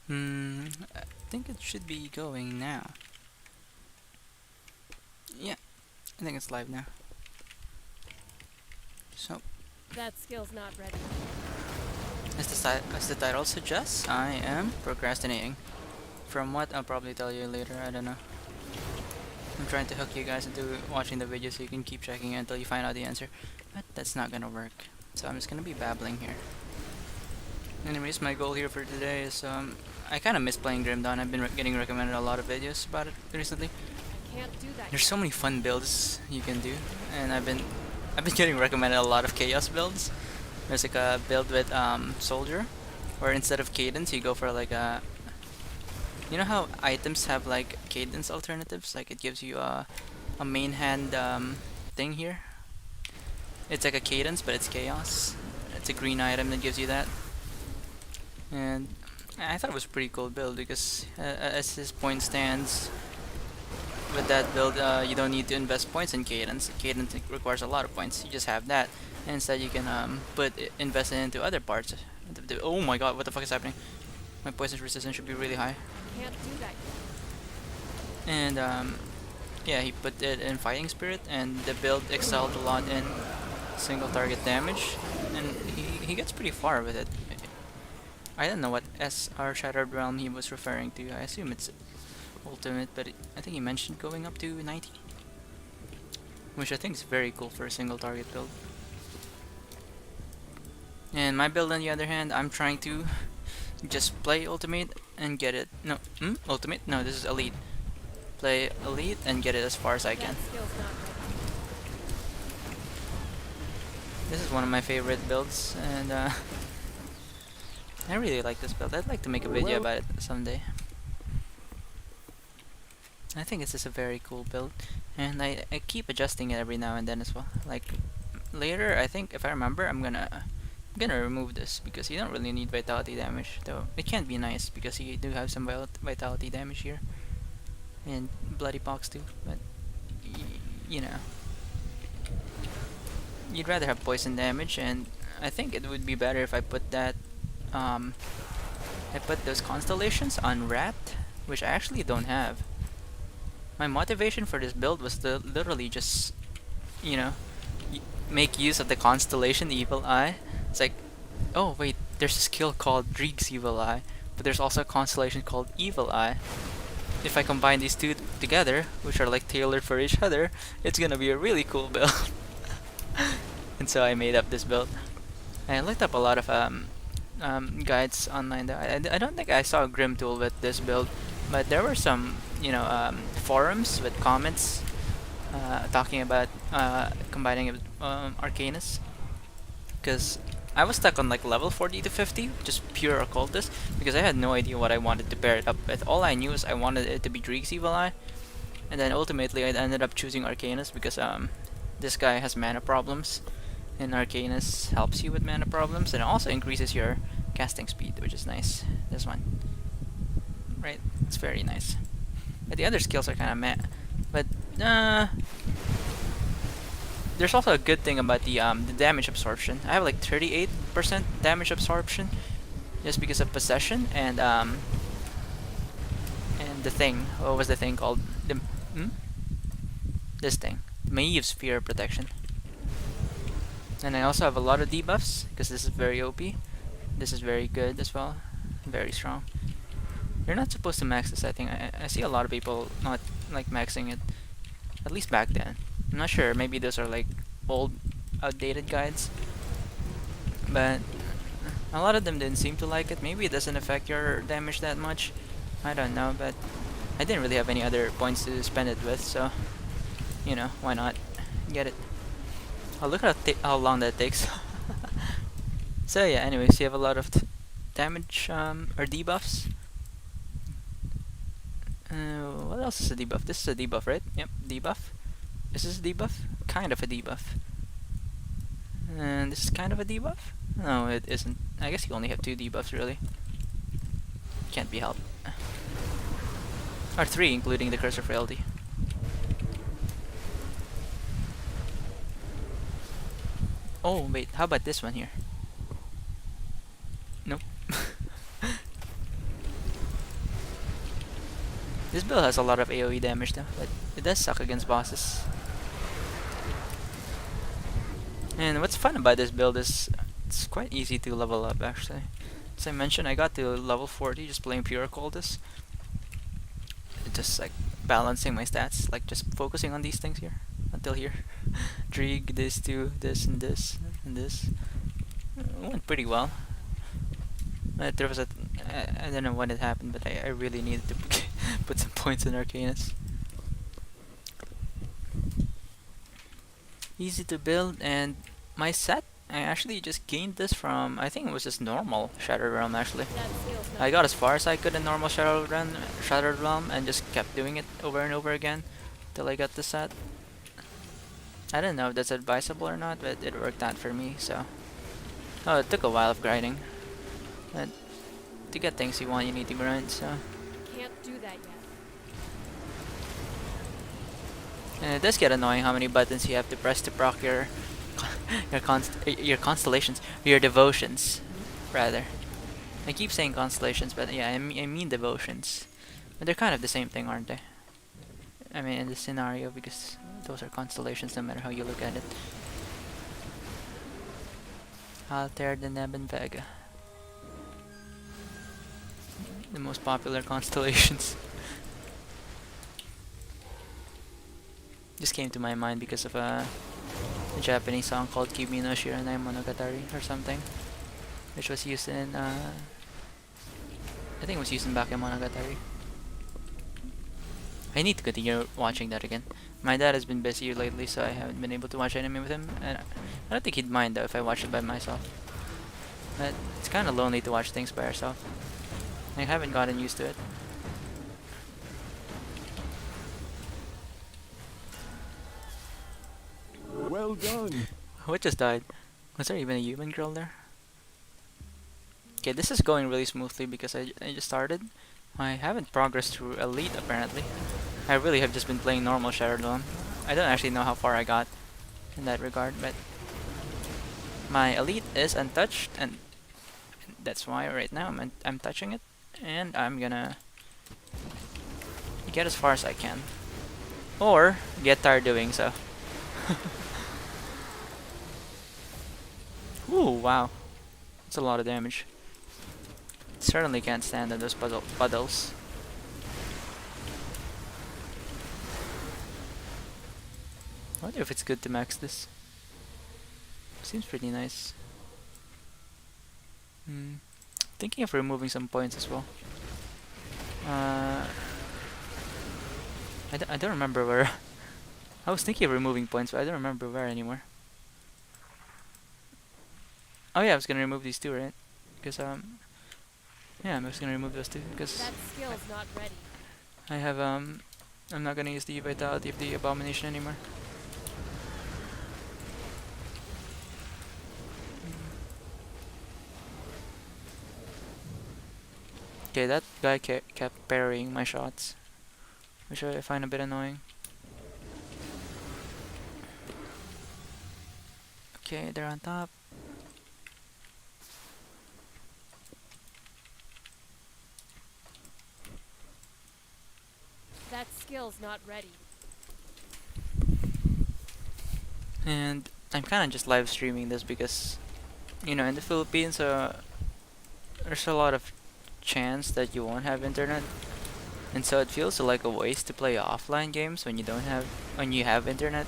I think it should be going now. Yeah, I think it's live now. So, That skill's not ready. as the title suggests, I am procrastinating. From what I'll probably tell you later, I don't know. I'm trying to hook you guys into watching the video so you can keep checking it until you find out the answer. But that's not gonna work. So I'm just gonna be babbling here. Anyways, my goal here for today is I kind of miss playing Grim Dawn. I've been getting recommended a lot of videos about it recently. I can't do that There's yet. so many fun builds you can do, and I've been getting recommended a lot of chaos builds. There's like a build with soldier, where instead of cadence you go for like a, you know how items have like cadence alternatives, like it gives you a main hand thing here. It's like a cadence, but it's chaos. It's a green item that gives you that, and I thought it was a pretty cool build because as his point stands, with that build, you don't need to invest points in cadence. Cadence requires a lot of points. You just have that, and instead you can invest it into other parts. Oh my god, what the fuck is happening? My poison resistance should be really high. I can't do that yet. And yeah, he put it in fighting spirit, and the build excelled a lot in single target damage, and he gets pretty far with it. I don't know what SR Shattered Realm he was referring to. I assume it's ultimate, but I think he mentioned going up to 90, which I think is very cool for a single target build. And my build, on the other hand, I'm trying to just play ultimate and get it. No, ultimate? No, this is elite. Play elite and get it as far as I can. That skill's not ready. This is one of my favorite builds, and I really like this build. I'd like to make a video about it someday. I think this is a very cool build, and I keep adjusting it every now and then as well. Like later, I think if I remember, I'm gonna remove this because you don't really need vitality damage. Though it can be nice because you do have some vitality damage here, and bloody pox too. But you know, you'd rather have poison damage, and I think it would be better if I put that. Um, I put those constellations on Rat, which I actually don't have. My motivation for this build was to literally just, you know, make use of the constellation, the Evil Eye. It's like, oh wait, there's a skill called Drieg's Evil Eye, but there's also a constellation called Evil Eye. If I combine these two together, which are like tailored for each other, it's gonna be a really cool build. And so I made up this build. I looked up a lot of guides online. Though I don't think I saw a Grim tool with this build, but there were some, forums with comments talking about combining it with Arcanus, because I was stuck on like level 40 to 50, just pure occultist, because I had no idea what I wanted to pair it up with. All I knew is I wanted it to be Drieg's Evil Eye, and then ultimately I ended up choosing Arcanus because this guy has mana problems, and Arcanus helps you with mana problems, and it also increases your casting speed, which is nice. This one, right? It's very nice. But the other skills are kind of meh. But there's also a good thing about the damage absorption. I have like 38% damage absorption just because of possession and the thing. What was the thing called? This thing, Maeve's Fear Protection. And I also have a lot of debuffs because this is very OP. This is very good as well, very strong. You're not supposed to max this. I think I see a lot of people not like maxing it. At least back then. I'm not sure. Maybe those are like old, outdated guides. But a lot of them didn't seem to like it. Maybe it doesn't affect your damage that much. I don't know. But I didn't really have any other points to spend it with, so why not get it? Oh, look at how long that takes. So yeah. Anyways, you have a lot of damage or debuffs. What else is a debuff? This is a debuff, right? Yep, debuff. Is this a debuff? Kind of a debuff. And this is kind of a debuff? No, it isn't. I guess you only have two debuffs, really. Can't be helped. Or three, including the Curse of Frailty. Oh, wait, how about this one here? Nope. This build has a lot of AoE damage though, but it does suck against bosses. And what's fun about this build is it's quite easy to level up actually. As I mentioned, I got to level 40 just playing pure cultist. Just like balancing my stats, like just focusing on these things here until here. Drieg, this, two, this, and this, and this. Went pretty well. There was I don't know when it happened, but I really needed to put some points in Arcanus. Easy to build, and my set, I actually just gained this from, I think it was just normal Shattered Realm actually. I got as far as I could in normal Shattered Realm and just kept doing it over and over again till I got the set. I don't know if that's advisable or not, but it worked out for me, so. Oh, it took a while of grinding. But to get things you want, you need to grind, so. Can't do that yet. And it does get annoying how many buttons you have to press to proc your your constellations, your devotions, rather. I keep saying constellations, but yeah, I mean devotions. But they're kind of the same thing, aren't they? I mean, in this scenario, because those are constellations no matter how you look at it. Altair, Deneb, and Vega. The most popular constellations. Just came to my mind because of a Japanese song called Kimi no Shiranai Monogatari or something, which was used in I think it was used in Bakemonogatari. I need to continue watching that again. My dad has been busy lately, so I haven't been able to watch anime with him, and I don't think he'd mind though if I watch it by myself. But it's kind of lonely to watch things by yourself. I haven't gotten used to it. Well done. What just died? Was there even a human girl there? Okay, this is going really smoothly because I just started. I haven't progressed through Elite apparently. I really have just been playing normal Shattered Realm. I don't actually know how far I got in that regard, but my Elite is untouched, and that's why right now I'm touching it, and I'm gonna get as far as I can, or get tired doing so. Ooh, wow, that's a lot of damage. Certainly can't stand on those puddles. I wonder if it's good to max this. Seems pretty nice. Thinking of removing some points as well. I don't remember where. I was thinking of removing points, but I don't remember where anymore. Oh yeah, I was gonna remove these two, right? Because yeah, I'm just gonna remove those two because That skill's not ready. I have I'm not gonna use the vitality of the abomination anymore. Okay, that guy kept parrying my shots, which I find a bit annoying. Okay, they're on top. That skill's not ready. And I'm kind of just live streaming this because, you know, in the Philippines, there's a lot of chance that you won't have internet, and so it feels like a waste to play offline games when you have internet.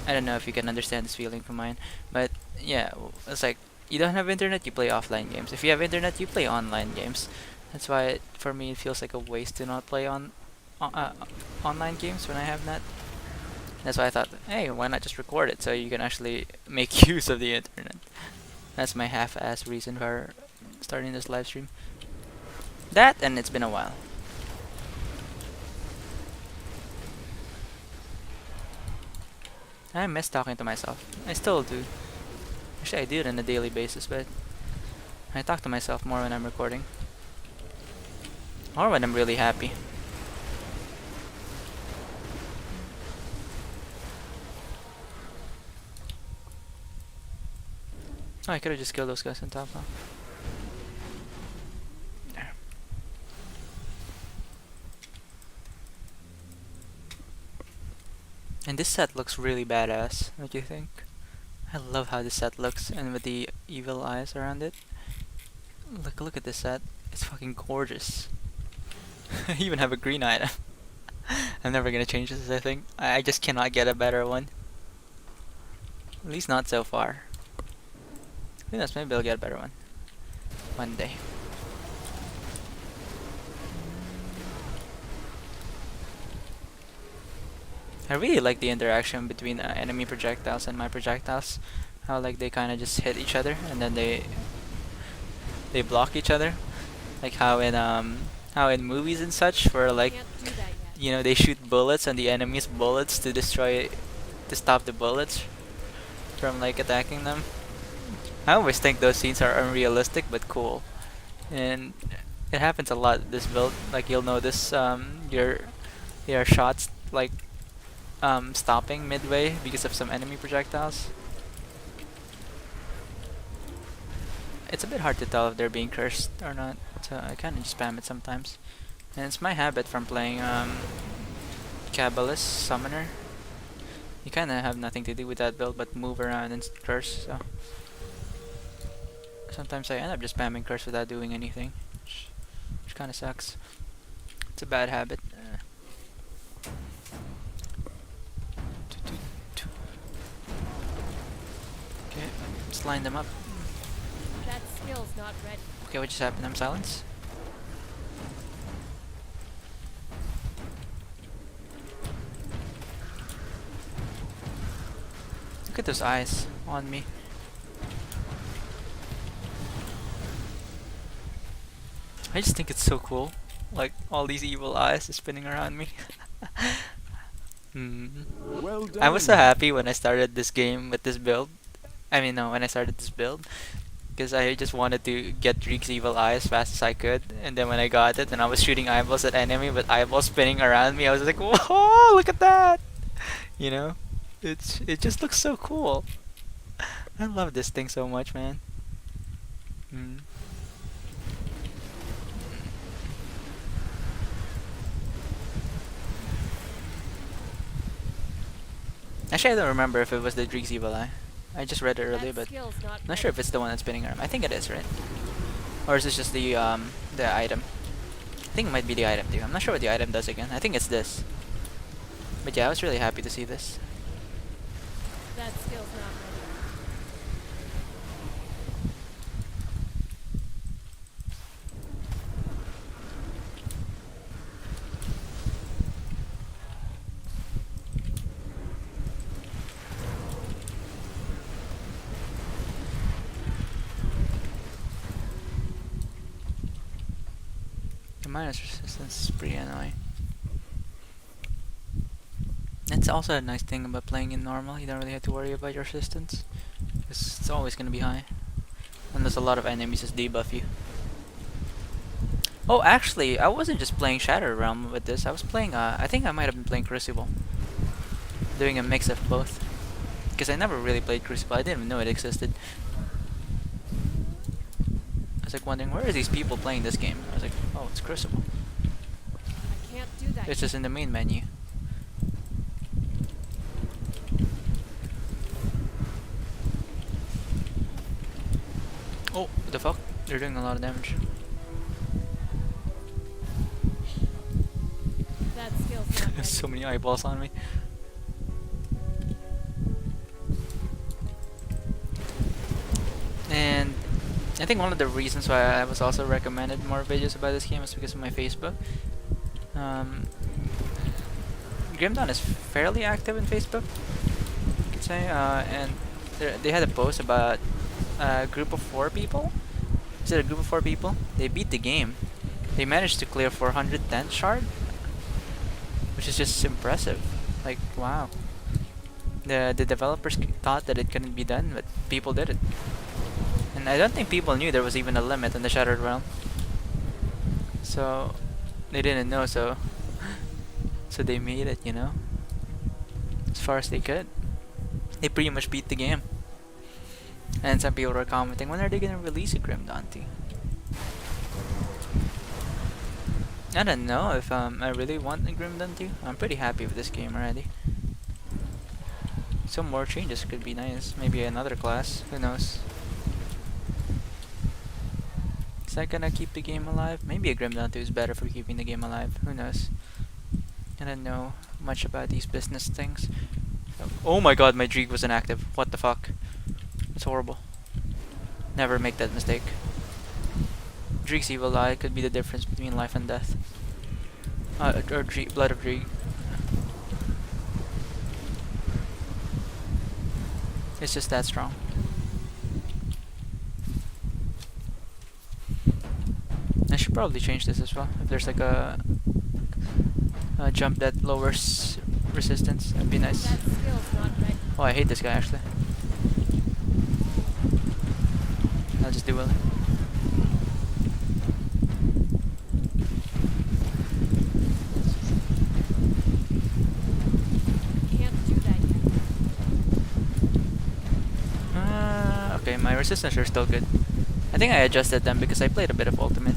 I don't know if you can understand this feeling from mine, but yeah, it's like you don't have internet, you play offline games. If you have internet, you play online games. That's why for me it feels like a waste to not play uh, uh, online games when I have net. That's why I thought, hey, why not just record it so you can actually make use of the internet. That's my half-ass reason for starting this live stream. That, and it's been a while. I miss talking to myself. I still do. Actually, I do it on a daily basis, but I talk to myself more when I'm recording. Or when I'm really happy. Oh, I could've just killed those guys on top, huh? There. And this set looks really badass. What do you think? I love how this set looks, and with the evil eyes around it. Look at this set. It's fucking gorgeous. I even have a green item. I'm never gonna change this, I think. I just cannot get a better one. At least not so far. Who knows, maybe I'll get a better one. One day. I really like the interaction between enemy projectiles and my projectiles. How like they kind of just hit each other and then they block each other. Like how in movies and such where like Can't do that yet. you know they shoot bullets and the enemy's bullets to stop the bullets from like attacking them. I always think those scenes are unrealistic but cool. And it happens a lot in this build. Like you'll notice your shots like stopping midway because of some enemy projectiles. It's a bit hard to tell if they're being cursed or not, so I kinda just spam it sometimes. And it's my habit from playing Kabbalist Summoner. You kinda have nothing to do with that build but move around and curse, so sometimes I end up just spamming curse without doing anything, which kinda sucks. It's a bad habit. Okay, let's line them up. That skill's not ready. Okay, what just happened? I'm silenced. Look at those eyes on me. I just think it's so cool. Like all these evil eyes spinning around me. Well done. I was so happy when I started this game with this build. I mean, no, when I started this build. Because I just wanted to get Reek's evil eye as fast as I could. And then when I got it, and I was shooting eyeballs at enemy with eyeballs spinning around me, I was like, whoa, look at that! You know? It just looks so cool. I love this thing so much, man. Actually, I don't remember if it was the Dreek's evil eye. I just read it earlier, That but skill's not I'm not ready. sure if it's the one that's spinning around. I think it is, right? Or is this just the item? I think it might be the item too. I'm not sure what the item does again. I think it's this. But yeah, I was really happy to see this. That skill's not ready. The minus resistance is pretty annoying. That's also a nice thing about playing in normal. You don't really have to worry about your resistance. It's always gonna be high. Unless a lot of enemies just debuff you. Oh, actually, I wasn't just playing Shadow Realm with this. I was playing, I think I might have been playing Crucible. Doing a mix of both. Because I never really played Crucible. I didn't even know it existed. I was like wondering, where are these people playing this game? I was like, oh, it's Crucible. I can't do that It's yet. just in the main menu. Oh, what the fuck? They're doing a lot of damage. That skill's not ready. There's so many eyeballs on me. And I think one of the reasons why I was also recommended more videos about this game is because of my Facebook. Grim Dawn is fairly active in Facebook, you could say, and they had a post about a group of 4 people. Is it a group of 4 people? They beat the game. They managed to clear 410th shard, which is just impressive. Like, wow. The developers thought that it couldn't be done, but people did it. And I don't think people knew there was even a limit in the Shattered Realm. So they didn't know, so they made it, you know, as far as they could. They pretty much beat the game. And some people were commenting, when are they gonna release a Grim Dawn 2? I don't know if I really want a Grim Dawn 2. I'm pretty happy with this game already. some more changes could be nice. Maybe another class. Who knows? Is that gonna keep the game alive? Maybe a Grim Dawn 2 is better for keeping the game alive. Who knows? I don't know much about these business things. Oh my god, my Dreeg was inactive. What the fuck? It's horrible. Never make that mistake. Dreeg's evil eye could be the difference between life and death. Or blood of Dreeg. It's just that strong. I should probably change this as well. If there's like a jump that lowers resistance, that'd be nice. That skill's not ready. Oh, I hate this guy actually. I'll just do it. Can't do that yet. Okay, my resistance are still good. I think I adjusted them because I played a bit of ultimate.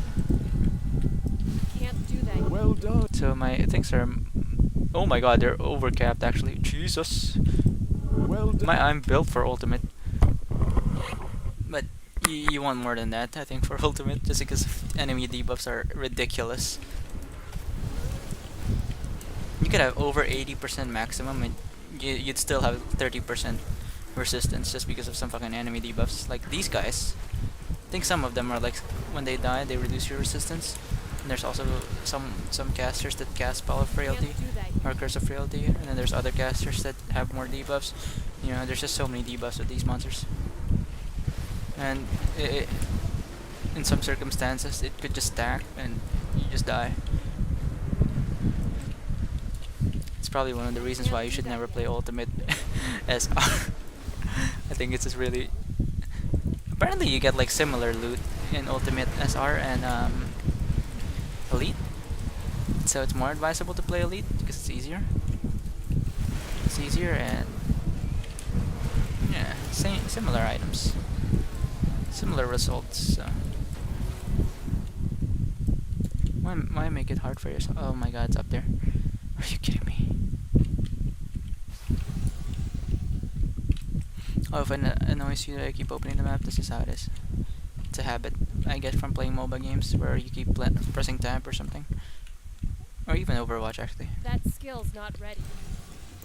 Can't do that yet. Well done. So my things are... Oh my god, they're overcapped actually. Jesus. Well done. I'm built for ultimate. But you want more than that, I think, for ultimate, just because enemy debuffs are ridiculous. You could have over 80% maximum and you'd still have 30% resistance just because of some fucking enemy debuffs. Like these guys, I think some of them are like, when they die, they reduce your resistance. And there's also some casters that cast Spell of Frailty Can't do that or yet. Curse of Frailty, and then there's other casters that have more debuffs. You know, there's just so many debuffs with these monsters. And in some circumstances, it could just stack and you just die. It's probably one of the reasons why you should never play Ultimate SR. I think it's just really... Apparently you get like similar loot in Ultimate SR and Elite. So it's more advisable to play Elite because it's easier. It's easier and... yeah, similar items. Similar results, so... Why make it hard for yourself? Oh my god, it's up there. Are you kidding me? Oh, if it annoys you that I keep opening the map, this is how it is. It's a habit I get from playing MOBA games where you keep pressing tab or something. Or even Overwatch, actually. That skill's not ready.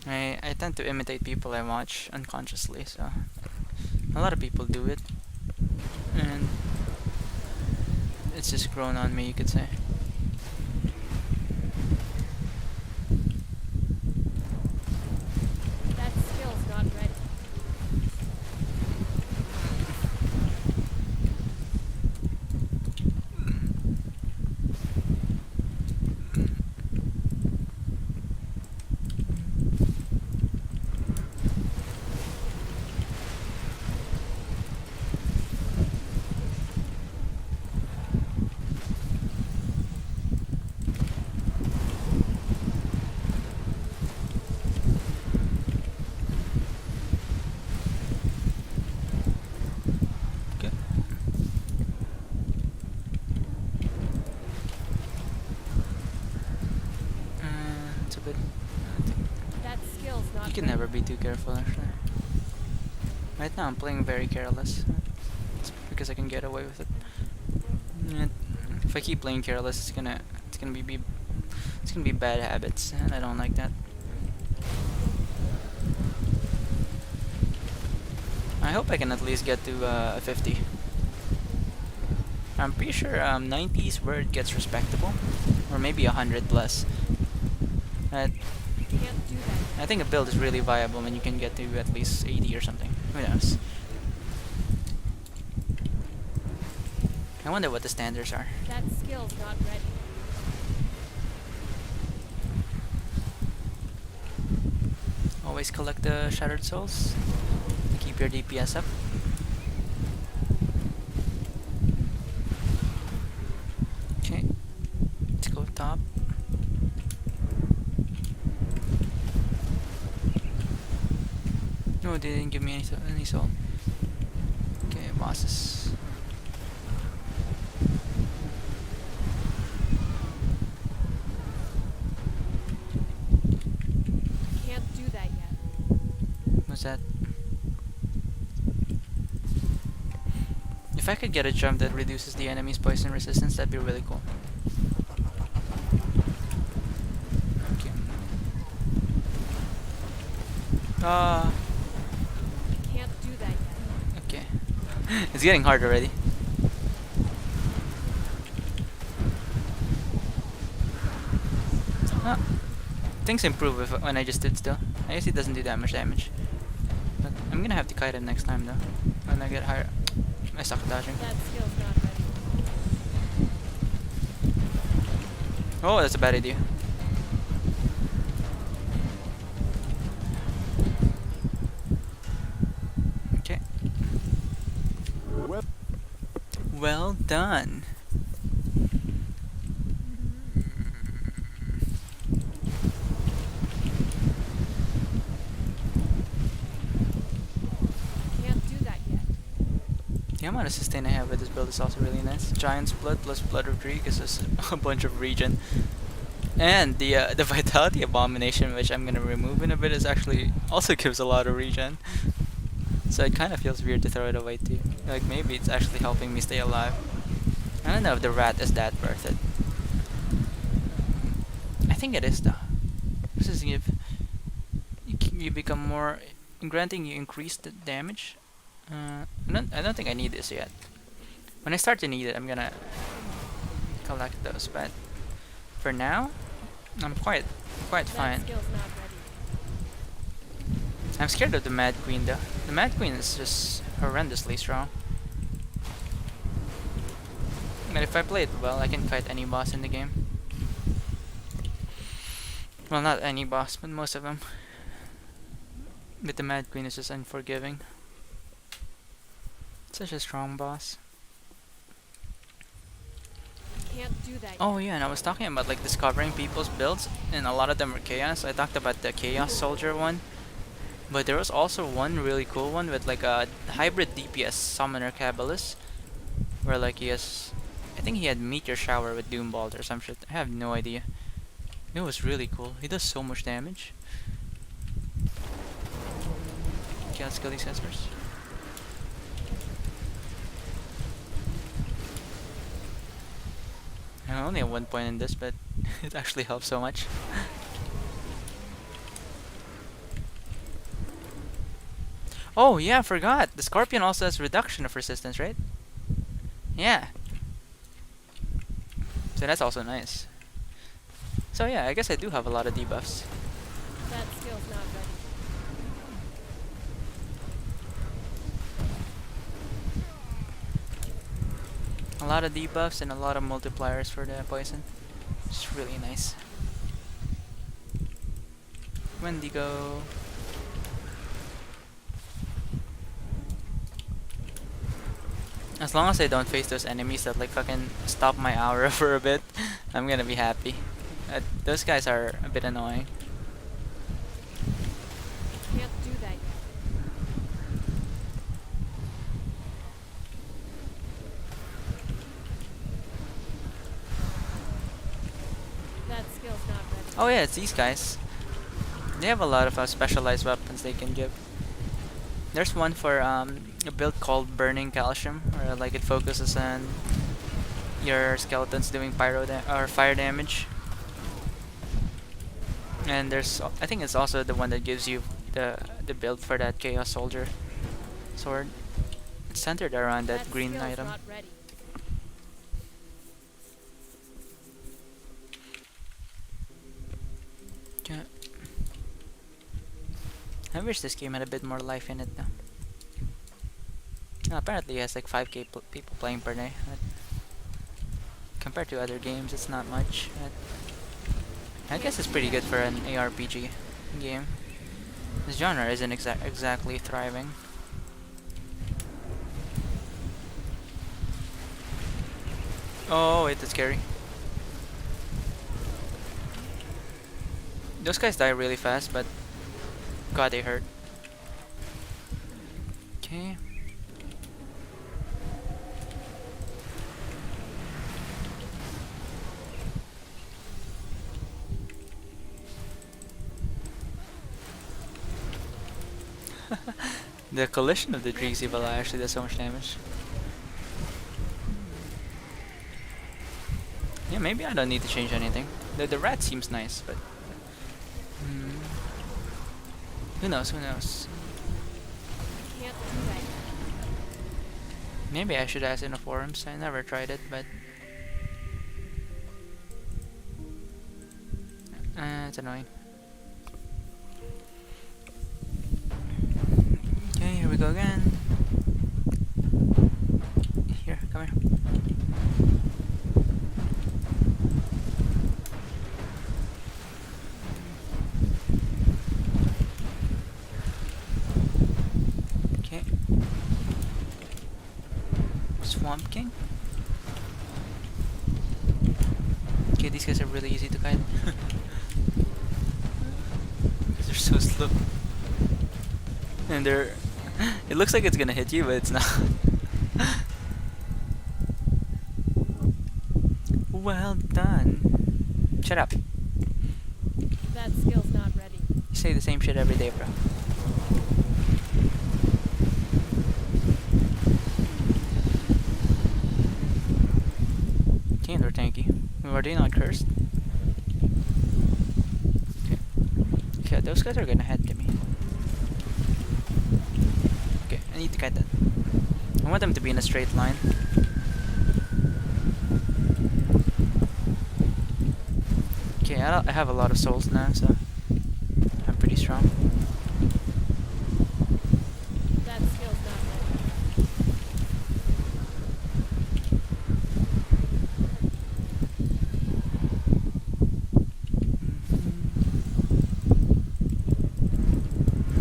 I tend to imitate people I watch unconsciously, so... A lot of people do it. And... it's just grown on me, you could say. That skill's not ready. Okay. It's a bit... That skill's not You can ready. never be too careful, actually. Right now I'm playing very careless. It's because I can get away with it. Yeah, if I keep playing careless, it's gonna be bad habits, and I don't like that. I hope I can at least get to a 50. I'm pretty sure 90 is where it gets respectable, or maybe 100 plus. Can't do that. I think a build is really viable when you can get to at least 80 or something. Who knows? I wonder what the standards are. That skill's not ready. Always collect the Shattered Souls to keep your DPS up. Okay, let's go top. No, they didn't give me any soul. Okay, bosses. Can't do that yet. What's that? If I could get a jump that reduces the enemy's poison resistance, that'd be really cool. Okay. Can't do that yet. Okay. It's getting hard already. Ah, things improve when I just stood still. I guess it doesn't do that much damage. But I'm gonna have to kite him next time though. When I get higher. I suck at dodging. That skill's not ready. Oh, that's a bad idea. Okay. Well, Well done. Can't do that yet. The amount of sustain I have with this build is also really nice. Giant's Blood plus Blood of Greek is just a bunch of regen. And the Vitality Abomination, which I'm gonna remove in a bit, is actually also gives a lot of regen. So it kind of feels weird to throw it away too. Like maybe it's actually helping me stay alive. I don't know if the rat is that worth it. I think it is though. This is if you become more, granting you increase the damage. I don't think I need this yet. When I start to need it, I'm gonna collect those. But for now, I'm quite That fine. skill's not ready. I'm scared of the Mad Queen though. The Mad Queen is just horrendously strong. But if I play it well, I can fight any boss in the game. Well, not any boss, but most of them. But the Mad Queen is just unforgiving. Such a strong boss. Can't do that Oh yet. yeah, and I was talking about like discovering people's builds, and a lot of them are chaos. I talked about the Chaos Soldier one, but there was also one really cool one with like a hybrid DPS Summoner Cabalist, where like he has, I think he had Meteor Shower with Doombolt or some shit. I have no idea. It was really cool. He does so much damage. Okay, let's kill these sensors. I only have 1 point in this, but it actually helps so much. Oh yeah, I forgot. The Scorpion also has reduction of resistance, right? Yeah. So that's also nice. So yeah, I guess I do have a lot of debuffs. That skill's not ready. A lot of debuffs and a lot of multipliers for the poison. It's really nice. Wendigo. As long as I don't face those enemies that like fucking stop my aura for a bit, I'm gonna be happy. Those guys are a bit annoying. Can't do that yet. That skill's not ready. Oh yeah, it's these guys. They have a lot of specialized weapons they can give. There's one for a build called Burning Calcium, where like it focuses on your skeletons doing or fire damage. And there's, I think it's also the one that gives you the build for that Chaos Soldier sword. It's centered around that green skill's item. not ready. Yeah. I wish this game had a bit more life in it now. Apparently it has like 5k people playing per day. But compared to other games, it's not much. But I guess it's pretty good for an ARPG game. This genre isn't exactly thriving. Oh, wait, that's scary. Those guys die really fast, but God, they hurt. Okay. The collision of the Dreezy Villa actually does so much damage. Yeah, maybe I don't need to change anything. The rat seems nice, but who knows? Who knows? Can't do that yet. Maybe I should ask in the forums. I never tried it, but it's annoying. Okay, here we go again. Here, come here. Okay. Swamp King. Okay, these guys are really easy to kite. They're so slow. And they're... It looks like it's gonna hit you, but it's not. Well done. Shut up. That skill's not ready. You say the same shit every day, bro. Teams are tanky. Are they not cursed? Okay. Yeah, those guys are gonna head to me. Okay, I need to cut that. I want them to be in a straight line. Okay, I have a lot of souls now, so I'm pretty strong. That skill's not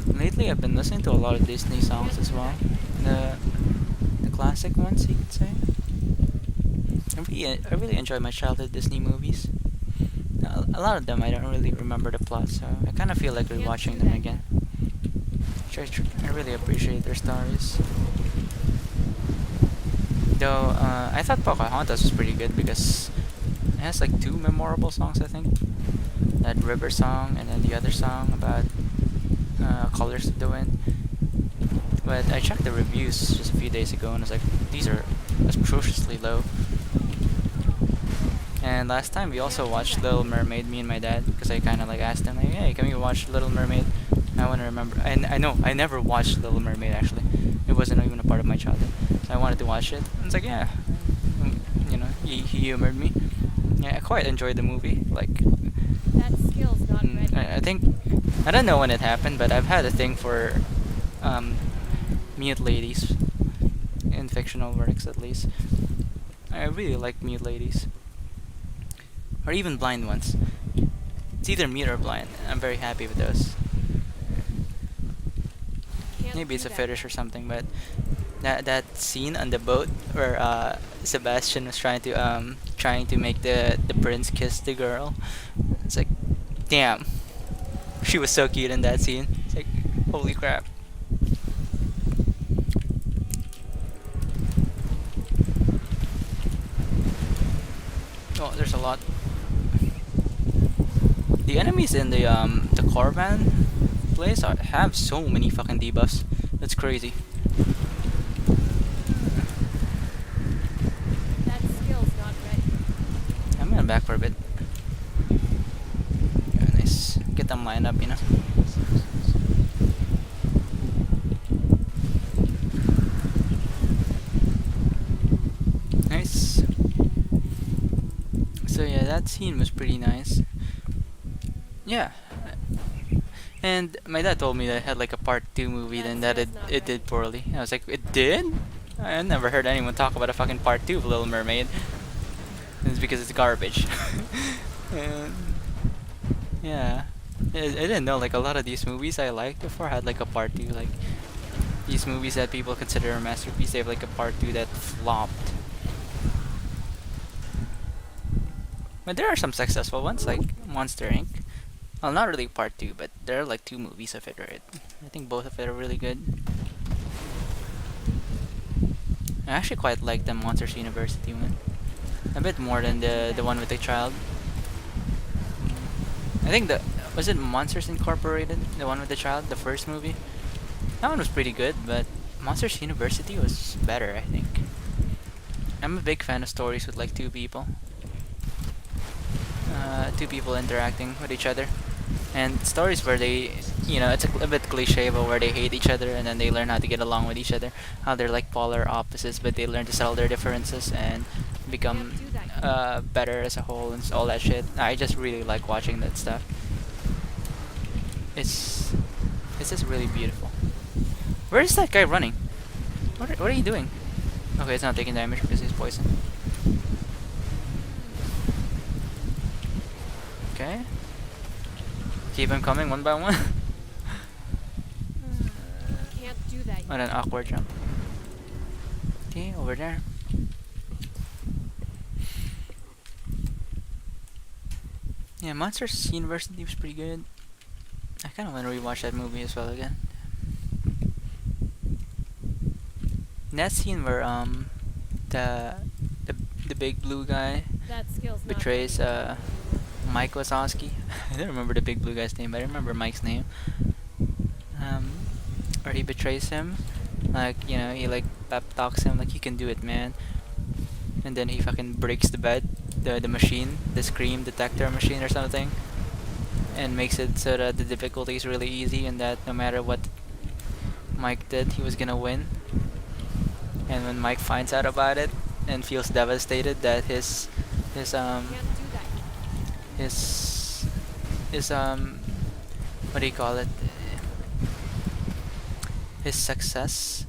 ready. Lately, I've been listening to a lot of Disney songs as well. The classic ones, you could say. I really enjoy my childhood Disney movies. A lot of them I don't really remember the plot, so I kind of feel like rewatching them again. I really appreciate their stories. Though I thought Pocahontas was pretty good because it has like two memorable songs, I think. That river song and then the other song about Colors of the Wind. But I checked the reviews just a few days ago and I was like, these are atrociously low. And last time we also watched Little Mermaid, me and my dad, because I kind of like asked him, like, hey, can we watch Little Mermaid? I want to remember. And I know I never watched Little Mermaid actually. It wasn't even a part of my childhood, so I wanted to watch it. And it's like, yeah, you know, he humored me. Yeah, I quite enjoyed the movie. Like, That skill's not ready. I think I don't know when it happened, but I've had a thing for mute ladies in fictional works, at least. I really like mute ladies. Or even blind ones. It's either mute or blind. I'm very happy with those. Can't Maybe it's do a that fetish yet. or something, but that scene on the boat where Sebastian was trying to make the prince kiss the girl. It's like, damn, she was so cute in that scene. It's like, holy crap. Oh, there's a lot. The enemies in the caravan place have so many fucking debuffs. That's crazy. That skill's not ready. I'm gonna back for a bit. Yeah, nice. Get them lined up, you know. Nice. So yeah, that scene was pretty nice. Yeah. And my dad told me that it had like a part 2 movie, That then that skill's not it ready. did poorly. I was like, it did? I never heard anyone talk about a fucking part 2 of Little Mermaid. It's because it's garbage. And yeah. I didn't know like a lot of these movies I liked before had like a part 2. Like these movies that people consider a masterpiece, they have like a part 2 that flopped. But there are some successful ones like Monster Inc. Well, not really part 2, but there are like 2 movies of it, right? I think both of it are really good. I actually quite like the Monsters University one. A bit more than the one with the child. I think was it Monsters Incorporated? The one with the child, the first movie? That one was pretty good, but Monsters University was better, I think. I'm a big fan of stories with like 2 people. two people interacting with each other, and stories where they, it's a bit cliche, but where they hate each other and then they learn how to get along with each other. How they're like polar opposites, but they learn to settle their differences and become Can't do that yet. better as a whole and all that shit. I just really like watching that stuff. It's it's just really beautiful. Where is that guy running? What are you doing? Okay, it's not taking damage because he's poisoned. Okay. Keep him coming one by one. Can't do that On yet. an awkward jump. Okay, over there. Yeah, Monsters University was pretty good. I kind of want to rewatch that movie as well again. In that scene where the the the big blue guy That skill's not betrays ready. Mike Wazowski. I don't remember the big blue guy's name, but I remember Mike's name. Um, or he betrays him, like he like pep talks him like you can do it, man. And then he fucking breaks the bed, the machine, the scream detector machine or something, and makes it so that the difficulty is really easy, and that no matter what Mike did, he was gonna win. And when Mike finds out about it and feels devastated that his Can't do that yet. his his what do you call it? His success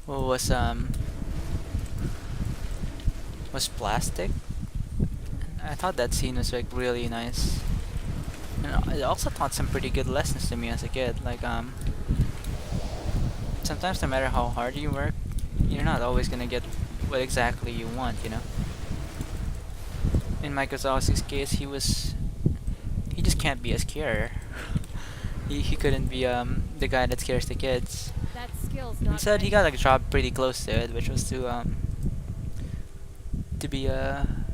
was plastic. I thought that scene was like really nice, and it also taught some pretty good lessons to me as a kid. Like sometimes no matter how hard you work, you're not always gonna get what exactly you want. In Mike Wazowski's case, he just can't be a scarer. He couldn't be the guy that scares the kids. That skill's not Instead, he ready. got like a job pretty close to it, which was to be an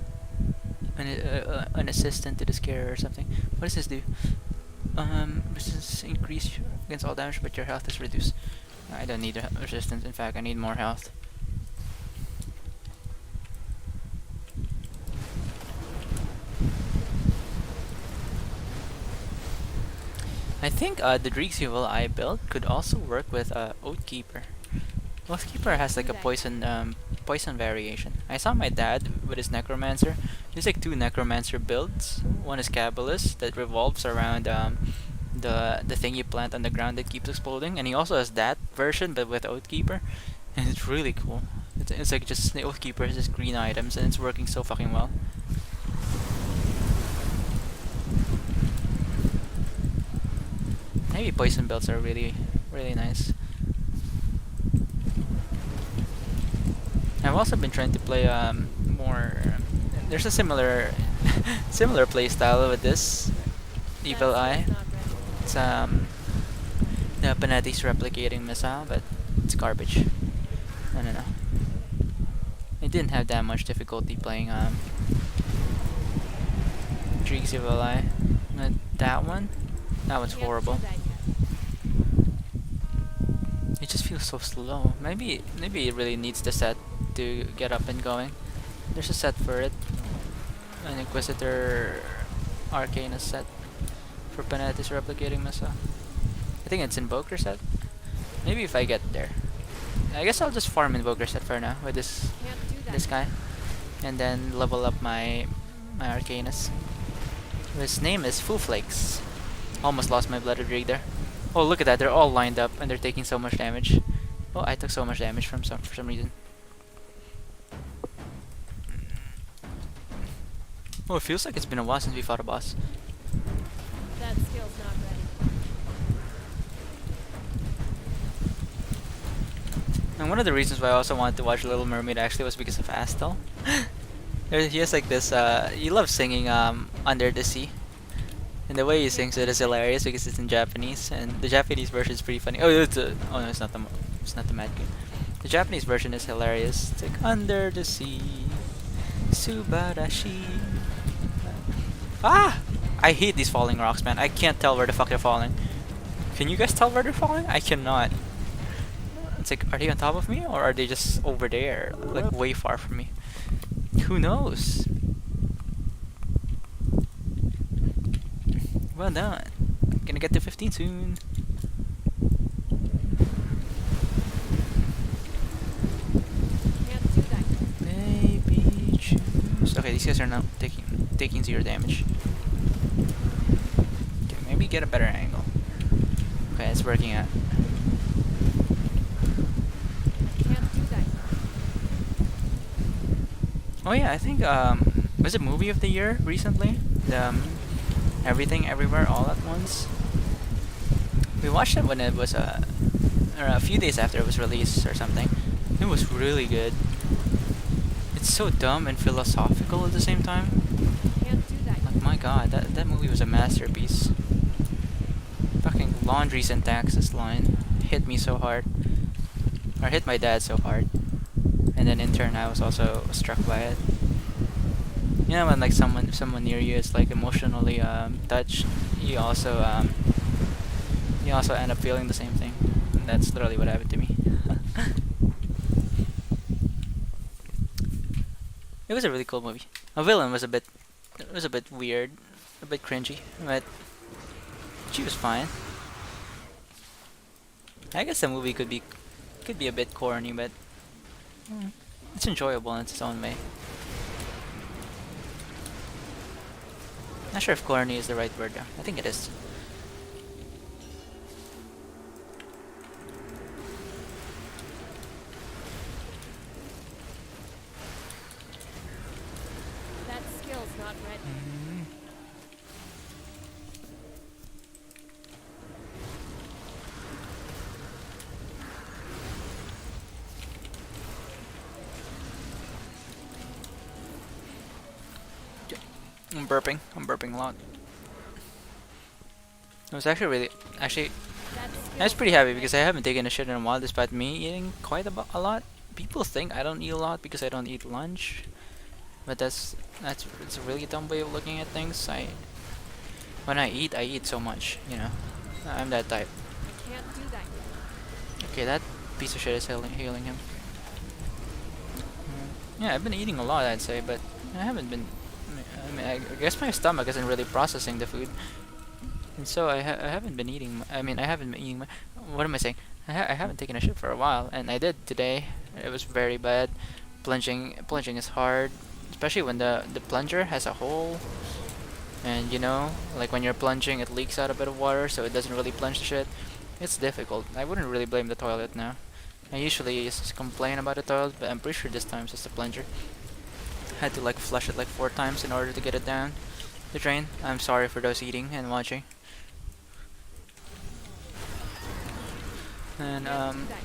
assistant to the scarer or something. What does this do? Resistance increase against all damage, but your health is reduced. I don't need resistance. In fact, I need more health. I think the Dreagsival I built could also work with Oathkeeper. Oathkeeper has like Do a that yet. poison variation. I saw my dad with his Necromancer. There's like two Necromancer builds. One is Cabalist that revolves around the thing you plant on the ground that keeps exploding, and he also has that version but with Oathkeeper, and it's really cool. It's like just the Oathkeeper has just green items, and it's working so fucking well. Maybe poison builds are really nice. I've also been trying to play more. There's a similar play style with this That Evil Eye. skill's not ready. It's the Panetti's replicating missile, but it's garbage. I don't know. I didn't have that much difficulty playing Dreag's Evil Eye. But that one's Can't horrible. do that yet. It just feels so slow. Maybe it really needs the set to get up and going. There's a set for it. An Inquisitor Arcanus set for Panetti's replicating missile. I think it's Invoker set. Maybe if I get there. I guess I'll just farm Invoker set for now with Can't do that this yet. guy, and then level up my Arcanus. His name is Fooflakes. Almost lost my Blooded Rig there. Oh, look at that! They're all lined up and they're taking so much damage. Oh, I took so much damage for some reason. Oh, it feels like it's been a while since we fought a boss. That skill's not ready. And one of the reasons why I also wanted to watch Little Mermaid actually was because of Astel. He has like this. He loves singing Under the Sea. And the way he sings it is hilarious because it's in Japanese, and the Japanese version is pretty funny. Oh, oh no, it's not the Mad King. The Japanese version is hilarious. It's like Under the Sea, Subarashi. Ah! I hate these falling rocks, man. I can't tell where the fuck they're falling. Can you guys tell where they're falling? I cannot. It's like, are they on top of me or are they just over there, like way far from me? Who knows? Well done. Gonna get to 15 soon. Can't do that yet. Baby choose. Okay, these guys are not taking 0 damage. Okay, maybe get a better angle. Okay, it's working out. Can't do that yet. Oh yeah, I think was it movie of the year recently? The Everything Everywhere All at Once. We watched it when it was or a few days after it was released or something. It was really good. It's so dumb and philosophical at the same time. Can't do that Like yet. my god, that movie was a masterpiece. Fucking laundry syntaxis line hit me so hard, or hit my dad so hard, and then in turn I was also struck by it. You know when like someone near you is like emotionally touched, you also end up feeling the same thing. And that's literally what happened to me. It was a really cool movie. A villain was a bit weird, a bit cringy, but she was fine. I guess the movie could be a bit corny, but it's enjoyable in its own way. Not sure if corny is the right word though. I think it is. That skill's not ready. I'm burping. I'm burping a lot. It was actually actually That I was skill's pretty not happy ready. because I haven't taken a shit in a while, despite me eating quite a lot. People think I don't eat a lot because I don't eat lunch, but that's it's a really dumb way of looking at things. When I eat so much. You know, I'm that type. Can't do that yet. Okay, that piece of shit is healing him. Yeah, I've been eating a lot, I'd say, but I haven't been. I guess my stomach isn't really processing the food, and so I haven't been eating. I mean, I haven't been eating. What am I saying? I haven't taken a shit for a while, and I did today. It was very bad. Plunging is hard, especially when the plunger has a hole, and you know, like when you're plunging, it leaks out a bit of water, so it doesn't really plunge the shit. It's difficult. I wouldn't really blame the toilet now. I usually just complain about the toilet, but I'm pretty sure this time it's just the plunger. Had to like flush it like 4 times in order to get it down the drain. I'm sorry for those eating and watching. And Can't do that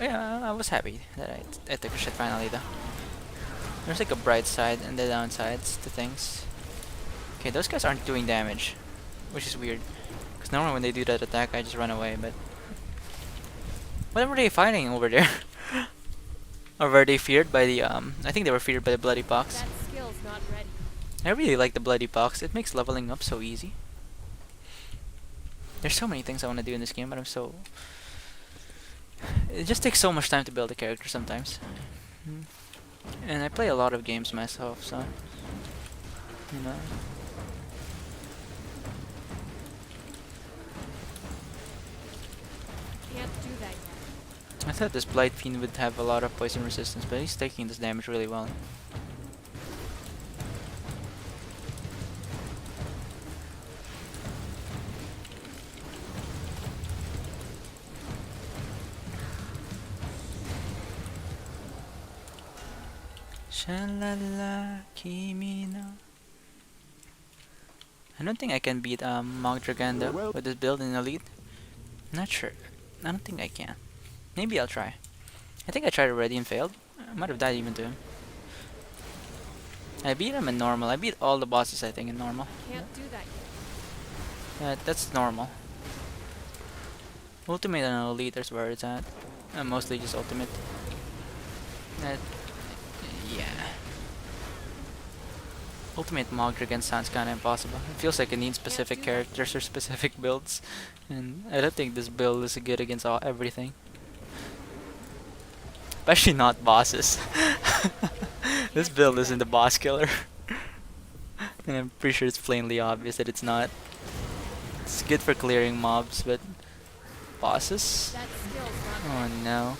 yet. yeah, I was happy that I took a shit finally though. There's like a bright side and the downsides to things. Okay, those guys aren't doing damage, which is weird. Cause normally when they do that attack, I just run away. But what were they fighting over there? Or were they feared by the I think they were feared by the bloody box. That skill's not ready. I really like the bloody box. It makes leveling up so easy. There's so many things I want to do in this game, but I'm so. It just takes so much time to build a character sometimes. And I play a lot of games myself, so you know. Can't do that yet. I thought this Blight Fiend would have a lot of poison resistance, but he's taking this damage really well. Shalala kimi no. I don't think I can beat Mog Draganda Well. with this build in Elite. Not sure. I don't think I can. Maybe I'll try. I think I tried already and failed. I might have died even to him. I beat him in normal. I beat all the bosses I think in normal. Can't do that yet. That's normal. Ultimate and Elite is where it's at. Mostly just Ultimate. Uh, yeah. Ultimate Mog Dragon sounds kinda impossible. It feels like it needs specific do that. characters or specific builds. And I don't think this build is good against everything. Especially not bosses. This Can't build do isn't that the boss killer. And I'm pretty sure it's plainly obvious that it's not. It's good for clearing mobs, but bosses? That skill's not Oh ready. no.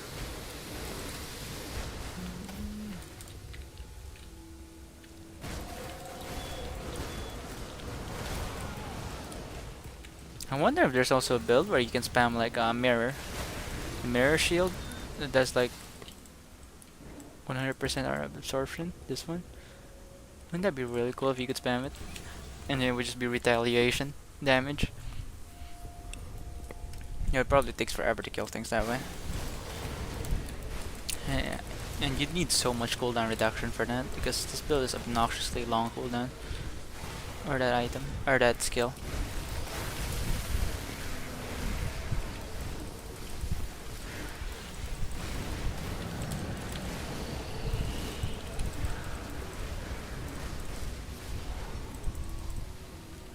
I wonder if there's also a build where you can spam like a mirror shield that does like 100% absorption. This one. Wouldn't that be really cool if you could spam it? And then it would just be retaliation damage. Yeah, it probably takes forever to kill things that way. Yeah, and you'd need so much cooldown reduction for that because this build is obnoxiously long cooldown. Or that item. Or that skill.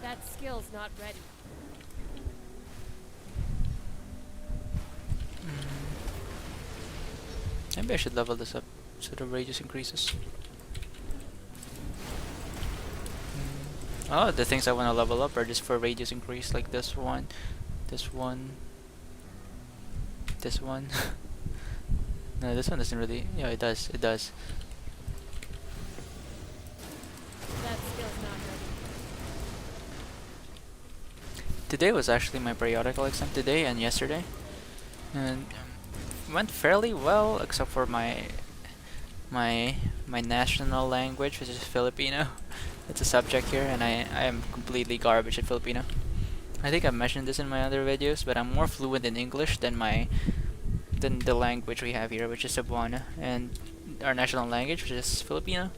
That skill's not ready. Maybe I should level this up so the radius increases. Oh, the things I want to level up are just for radius increase, like this one, this one, this one. No, this one doesn't really. Yeah, it does. It does. That skill's not ready. Today was actually my periodical exam. Today and yesterday, and went fairly well, except for my national language, which is Filipino. It's a subject here, and I am completely garbage at Filipino. I think I've mentioned this in my other videos, but I'm more fluent in English than the language we have here, which is Cebuana, and our national language, which is Filipino.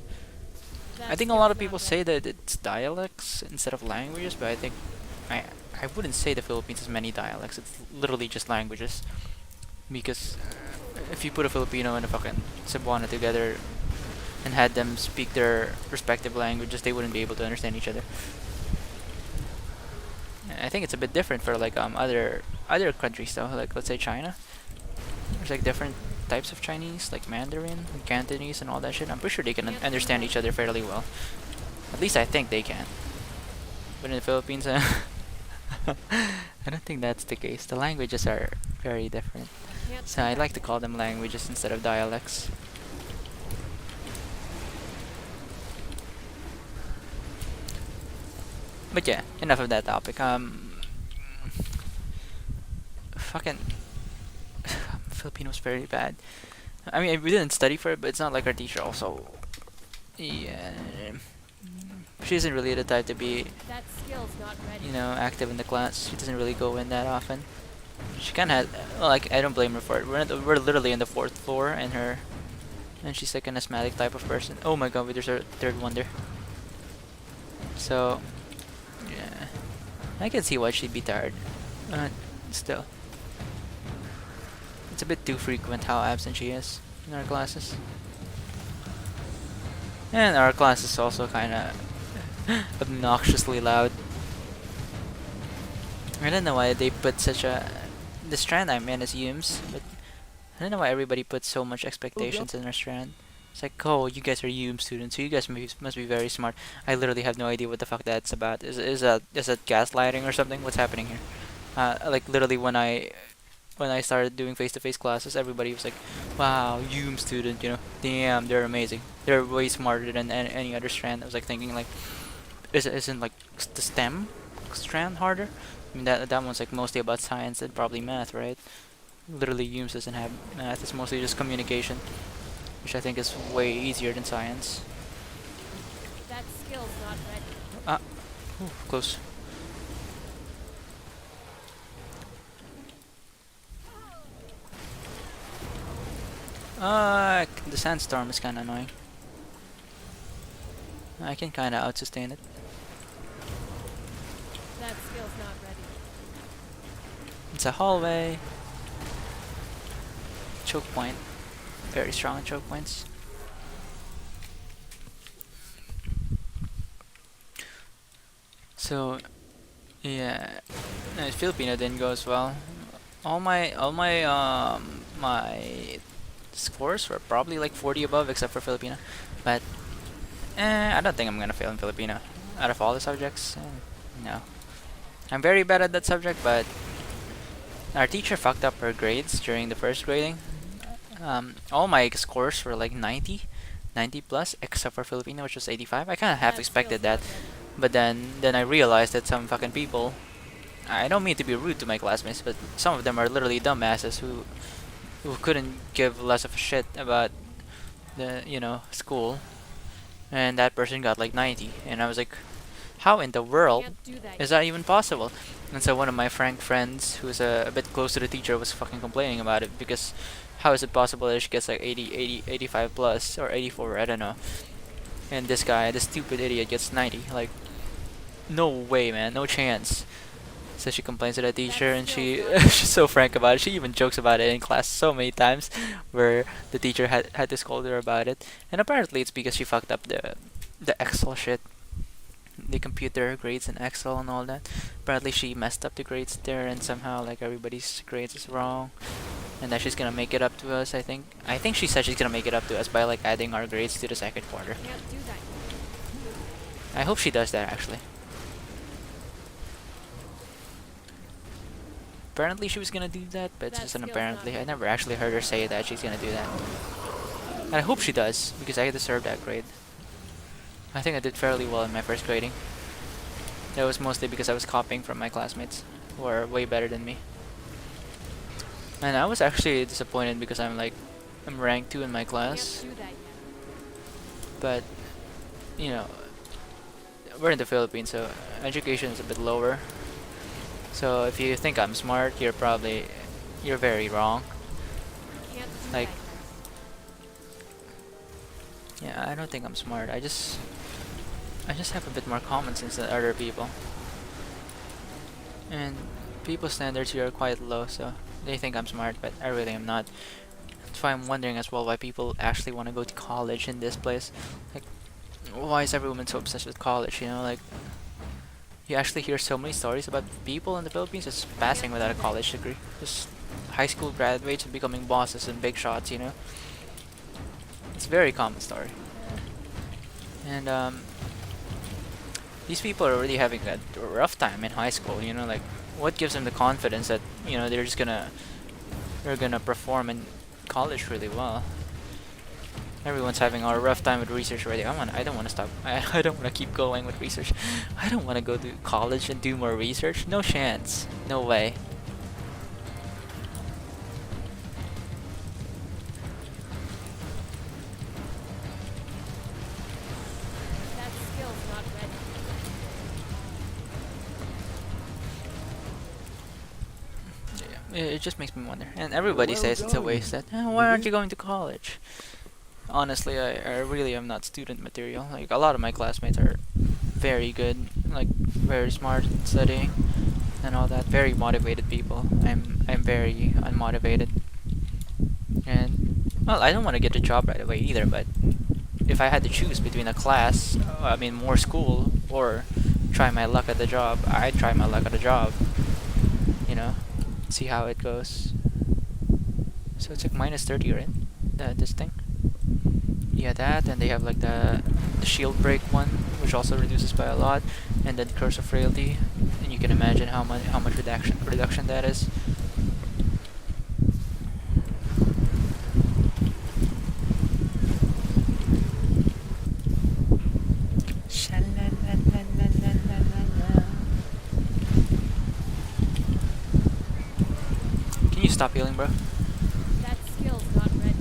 That I think a lot skill's of people not say ready. that it's dialects instead of languages, but I think I I wouldn't say the Philippines has many dialects. It's literally just languages. Because if you put a Filipino and a fucking Cebuana together and had them speak their respective languages, they wouldn't be able to understand each other. I think it's a bit different for like other countries though, like let's say China. There's like different types of Chinese, like Mandarin and Cantonese and all that shit. I'm pretty sure they can Can't do understand that each yet. other fairly well. At least I think they can. But in the Philippines, I don't think that's the case. The languages are very different. Can't So do I that like to yet. call them languages instead of dialects. But yeah, enough of that topic. Fucking Filipino's very bad. I mean, we didn't study for it, but it's not like our teacher also. Yeah, she isn't really the type to be, That skill's not ready. active in the class. She doesn't really go in that often. She kind of had, well, like, I don't blame her for it. We're literally on the fourth floor, and she's like an asthmatic type of person. Oh my god, there's our third wonder. So, yeah, I can see why she'd be tired. Still, it's a bit too frequent how absent she is in our classes. And our class is also kind of obnoxiously loud. I don't know why they put such a. The strand I'm in is Humes, but I don't know why everybody puts so much expectations in our strand. It's like, oh, you guys are UM students, so you guys must be very smart. I literally have no idea what the fuck that's about. Is that gaslighting or something? What's happening here? Like literally when I started doing face-to-face classes, everybody was like, "Wow, UM student, damn, they're amazing. They're way smarter than any other strand." I was like thinking like, isn't like the STEM strand harder? I mean that one's like mostly about science and probably math, right? Literally, UMS doesn't have math. It's mostly just communication, which I think is way easier than science. That skill's not ready. Ah, close. The sandstorm is kind of annoying. I can kind of out-sustain it. That skill's not ready. It's a hallway. Choke point. Very strong at choke points. So, yeah, Filipino didn't go as well. My scores were probably like 40 above, except for Filipino. But I don't think I'm gonna fail in Filipino. out of all the subjects, no. I'm very bad at that subject, but our teacher fucked up her grades during the first grading. All my scores were like 90 plus, except for Filipino, which was 85. I kind of half That expected skill's that, not ready. but then I realized that some fucking people. I don't mean to be rude to my classmates, but some of them are literally dumbasses who couldn't give less of a shit about the school, and that person got like 90, and I was like, how in the world Can't do that is yet. that even possible? And so one of my frank friends, who's a bit close to the teacher, was fucking complaining about it because how is it possible that she gets like 85 plus or 84, I don't know, and this guy, this stupid idiot, gets 90? Like, no way, man, no chance. So she complains to the That teacher, and skill's she not ready. she's so frank about it. She even jokes about it in class so many times, where the teacher had to scold her about it. And apparently it's because she fucked up the Excel shit, the computer grades in Excel and all that. Apparently she messed up the grades there, and somehow like everybody's grades is wrong, and that she's gonna make it up to us. I think she said she's gonna make it up to us by like adding our grades to the second quarter. Can't do that yet. I hope she does that actually. Apparently she was gonna do that, but it's That just an skill's apparently. not I ready. never actually heard her say that she's gonna do that. And I hope she does, because I deserve that grade. I think I did fairly well in my first grading. That was mostly because I was copying from my classmates, who are way better than me. And I was actually disappointed because I'm ranked 2 in my Can't class, do that yet. but you know, we're in the Philippines, so education is a bit lower. So if you think I'm smart, you're very wrong. Can't do Like, that yet. yeah, I don't think I'm smart. I just have a bit more common sense than other people. And people's standards here are quite low, so they think I'm smart, but I really am not. That's why I'm wondering as well why people actually want to go to college in this place. Like, why is everyone so obsessed with college? Like, you actually hear so many stories about people in the Philippines just passing Can't without do a that college yet. degree. Just high school graduates and becoming bosses and big shots. It's a very common story. And these people are really having a rough time in high school. Like, what gives them the confidence that they're gonna perform in college really well? Everyone's having a rough time with research already. I don't want to stop. I don't want to keep going with research. I don't want to go to college and do more research. No chance. No way. That skill's not ready. Yeah, it just makes me wonder. And everybody Well says it's a done. waste. That why aren't you going to college? Honestly, I really am not student material. Like, a lot of my classmates are very good, like very smart in studying and all that. Very motivated people. I'm very unmotivated. And well, I don't want to get a job right away either. But if I had to choose between a class, more school, or try my luck at the job, I'd try my luck at a job. You know, see how it goes. So it's like minus 30, right? This thing. Yeah, that, and they have like the shield break one, which also reduces by a lot, and then curse of frailty, and you can imagine how much reduction that is. Sha-la-la-la-la-la-la-la. Can you stop healing, bro? That skill's not ready.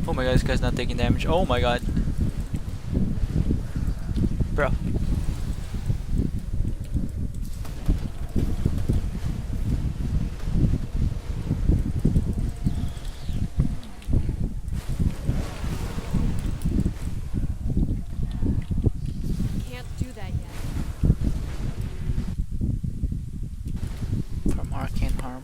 Oh my god, this guy's not taking damage. Oh my god. Bro. Can't do that yet. From arcane harm.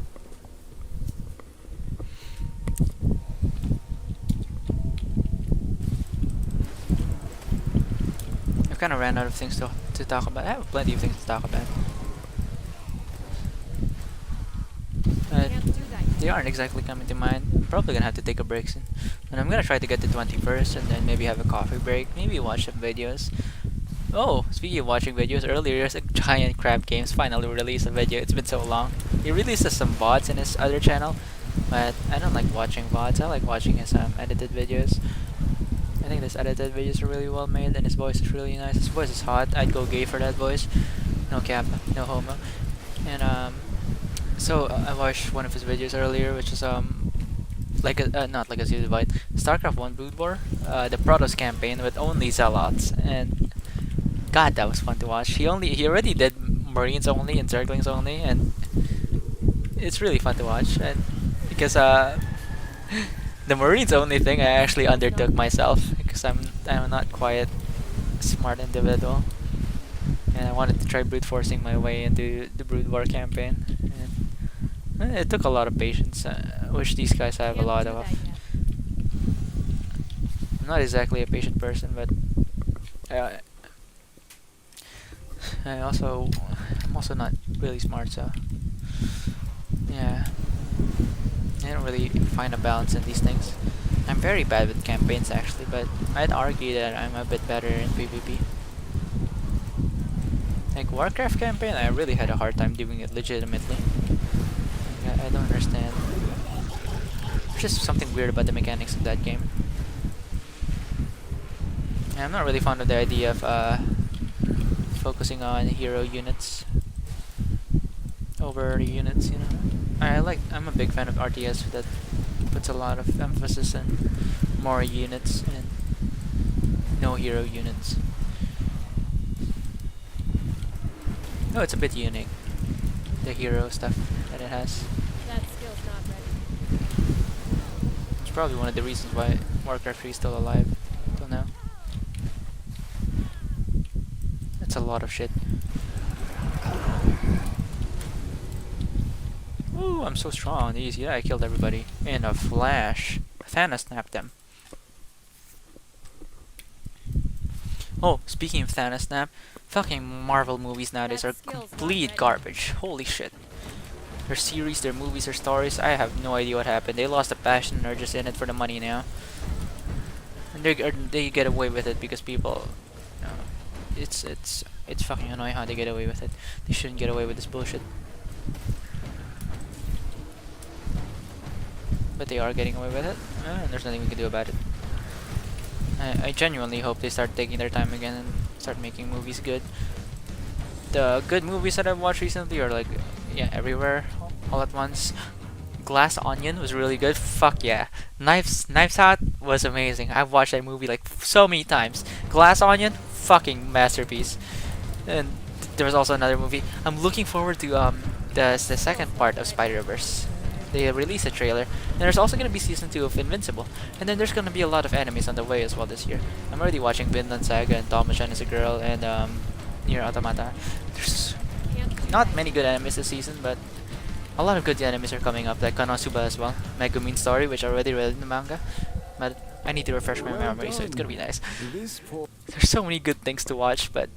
I've kind of ran out of things to talk about. I have plenty of things to talk about. Can't do that yet. They aren't exactly coming to mind. probably gonna have to take a break soon. And I'm gonna try to get to 20 first, and then maybe have a coffee break. Maybe watch some videos. Oh, speaking of watching videos, earlier a Giant Crab Games finally released a video. It's been so long. He releases some VODs in his other channel, but I don't like watching VODs. I like watching his edited videos. I think his edited videos are really well made, and his voice is really nice. His voice is hot. I'd go gay for that voice. No cap, no homo. And so I watched one of his videos earlier, which is like a not like a Zero Divide, StarCraft 1 Brood War, the Protoss campaign with only Zealots, and God, that was fun to watch. He already did Marines only and Zerglings only, and it's really fun to watch. And because the Marines only thing I actually undertook myself because I'm not quite a smart individual, and I wanted to try brute forcing my way into the Brood War campaign. And it took a lot of patience, which these guys have a Can't lot do of. that yet. I'm not exactly a patient person, but I, I'm also not really smart, so yeah, I don't really find a balance in these things. I'm very bad with campaigns actually, but I'd argue that I'm a bit better in PvP. Like Warcraft campaign, I really had a hard time doing it legitimately. Like, I don't understand. There's just something weird about the mechanics of that game. And I'm not really fond of the idea of focusing on hero units over the units, you know. I'm a big fan of RTS that puts a lot of emphasis on more units and no hero units. Oh, it's a bit unique, the hero stuff that it has. That skill's not ready. It's probably one of the reasons why Warcraft 3 is still alive till now. That's a lot of shit. Ooh, I'm so strong. Easy. Yeah, I killed everybody in a flash. Thanos snapped them. Oh, speaking of Thanos snap, fucking Marvel movies nowadays are That skill's not complete ready. garbage. Holy shit. Their series, their movies, their stories, I have no idea what happened. They lost the passion and are just in it for the money now. And they get away with it because people, you know, it's fucking annoying how they get away with it. They shouldn't get away with this bullshit. But they are getting away with it, and there's nothing we can do about it. I genuinely hope they start taking their time again and start making movies good. The good movies that I've watched recently are like, yeah, Everywhere, All at Once. Glass Onion was really good. Fuck yeah. Knives Out was amazing. I've watched that movie like so many times. Glass Onion, fucking masterpiece. And there was also another movie. I'm looking forward to the second part of Spider-Verse. They released a trailer, and there's also gonna be season 2 of Invincible, and then there's gonna be a lot of enemies on the way as well this year. I'm already watching Vinland Saga and Dalmatian is a Girl and Nier Automata. There's Can't do not that many yet. good enemies this season, but a lot of good enemies are coming up, like Konosuba as well, Megumin Story, which I already read in the manga, but I need to refresh my Well memory, so it's gonna be done. nice. This for There's so many good things to watch, but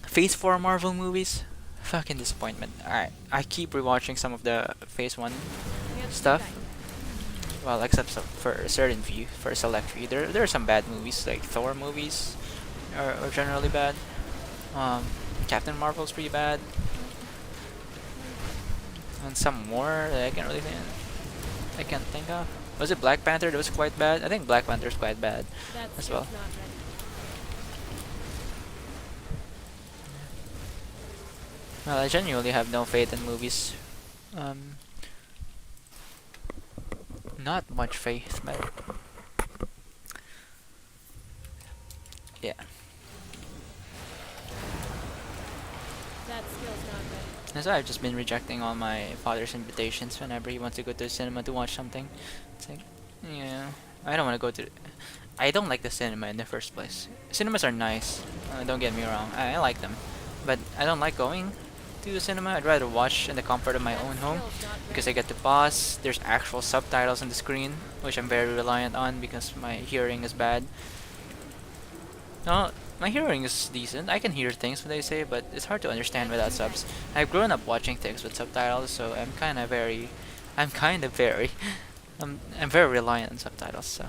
Phase 4 Marvel movies, fucking disappointment. I keep rewatching some of the Phase 1 Can't do stuff. that yet. Well, except for a certain few, for a select few. There are some bad movies, like Thor movies are generally bad. Um, Captain Marvel's pretty bad, and some more that I can't think of. Was it Black Panther that was quite bad? I think Black Panther's quite bad That as skill's well. not ready. Well, I genuinely have no faith in movies. Not much faith, but yeah. That skill's not ready. That's why I've just been rejecting all my father's invitations whenever he wants to go to the cinema to watch something. It's like, yeah, I don't want to go to. I don't like the cinema in the first place. Cinemas are nice. Don't get me wrong. I like them, but I don't like going to the cinema. I'd rather watch in the comfort of my That own home skill's not because I ready. get to pause. There's actual subtitles on the screen, which I'm very reliant on because my hearing is bad. No, my hearing is decent. I can hear things when they say, but it's hard to understand Can't without do that subs. yet. I've grown up watching things with subtitles, so I'm kind of very I'm very reliant on subtitles, so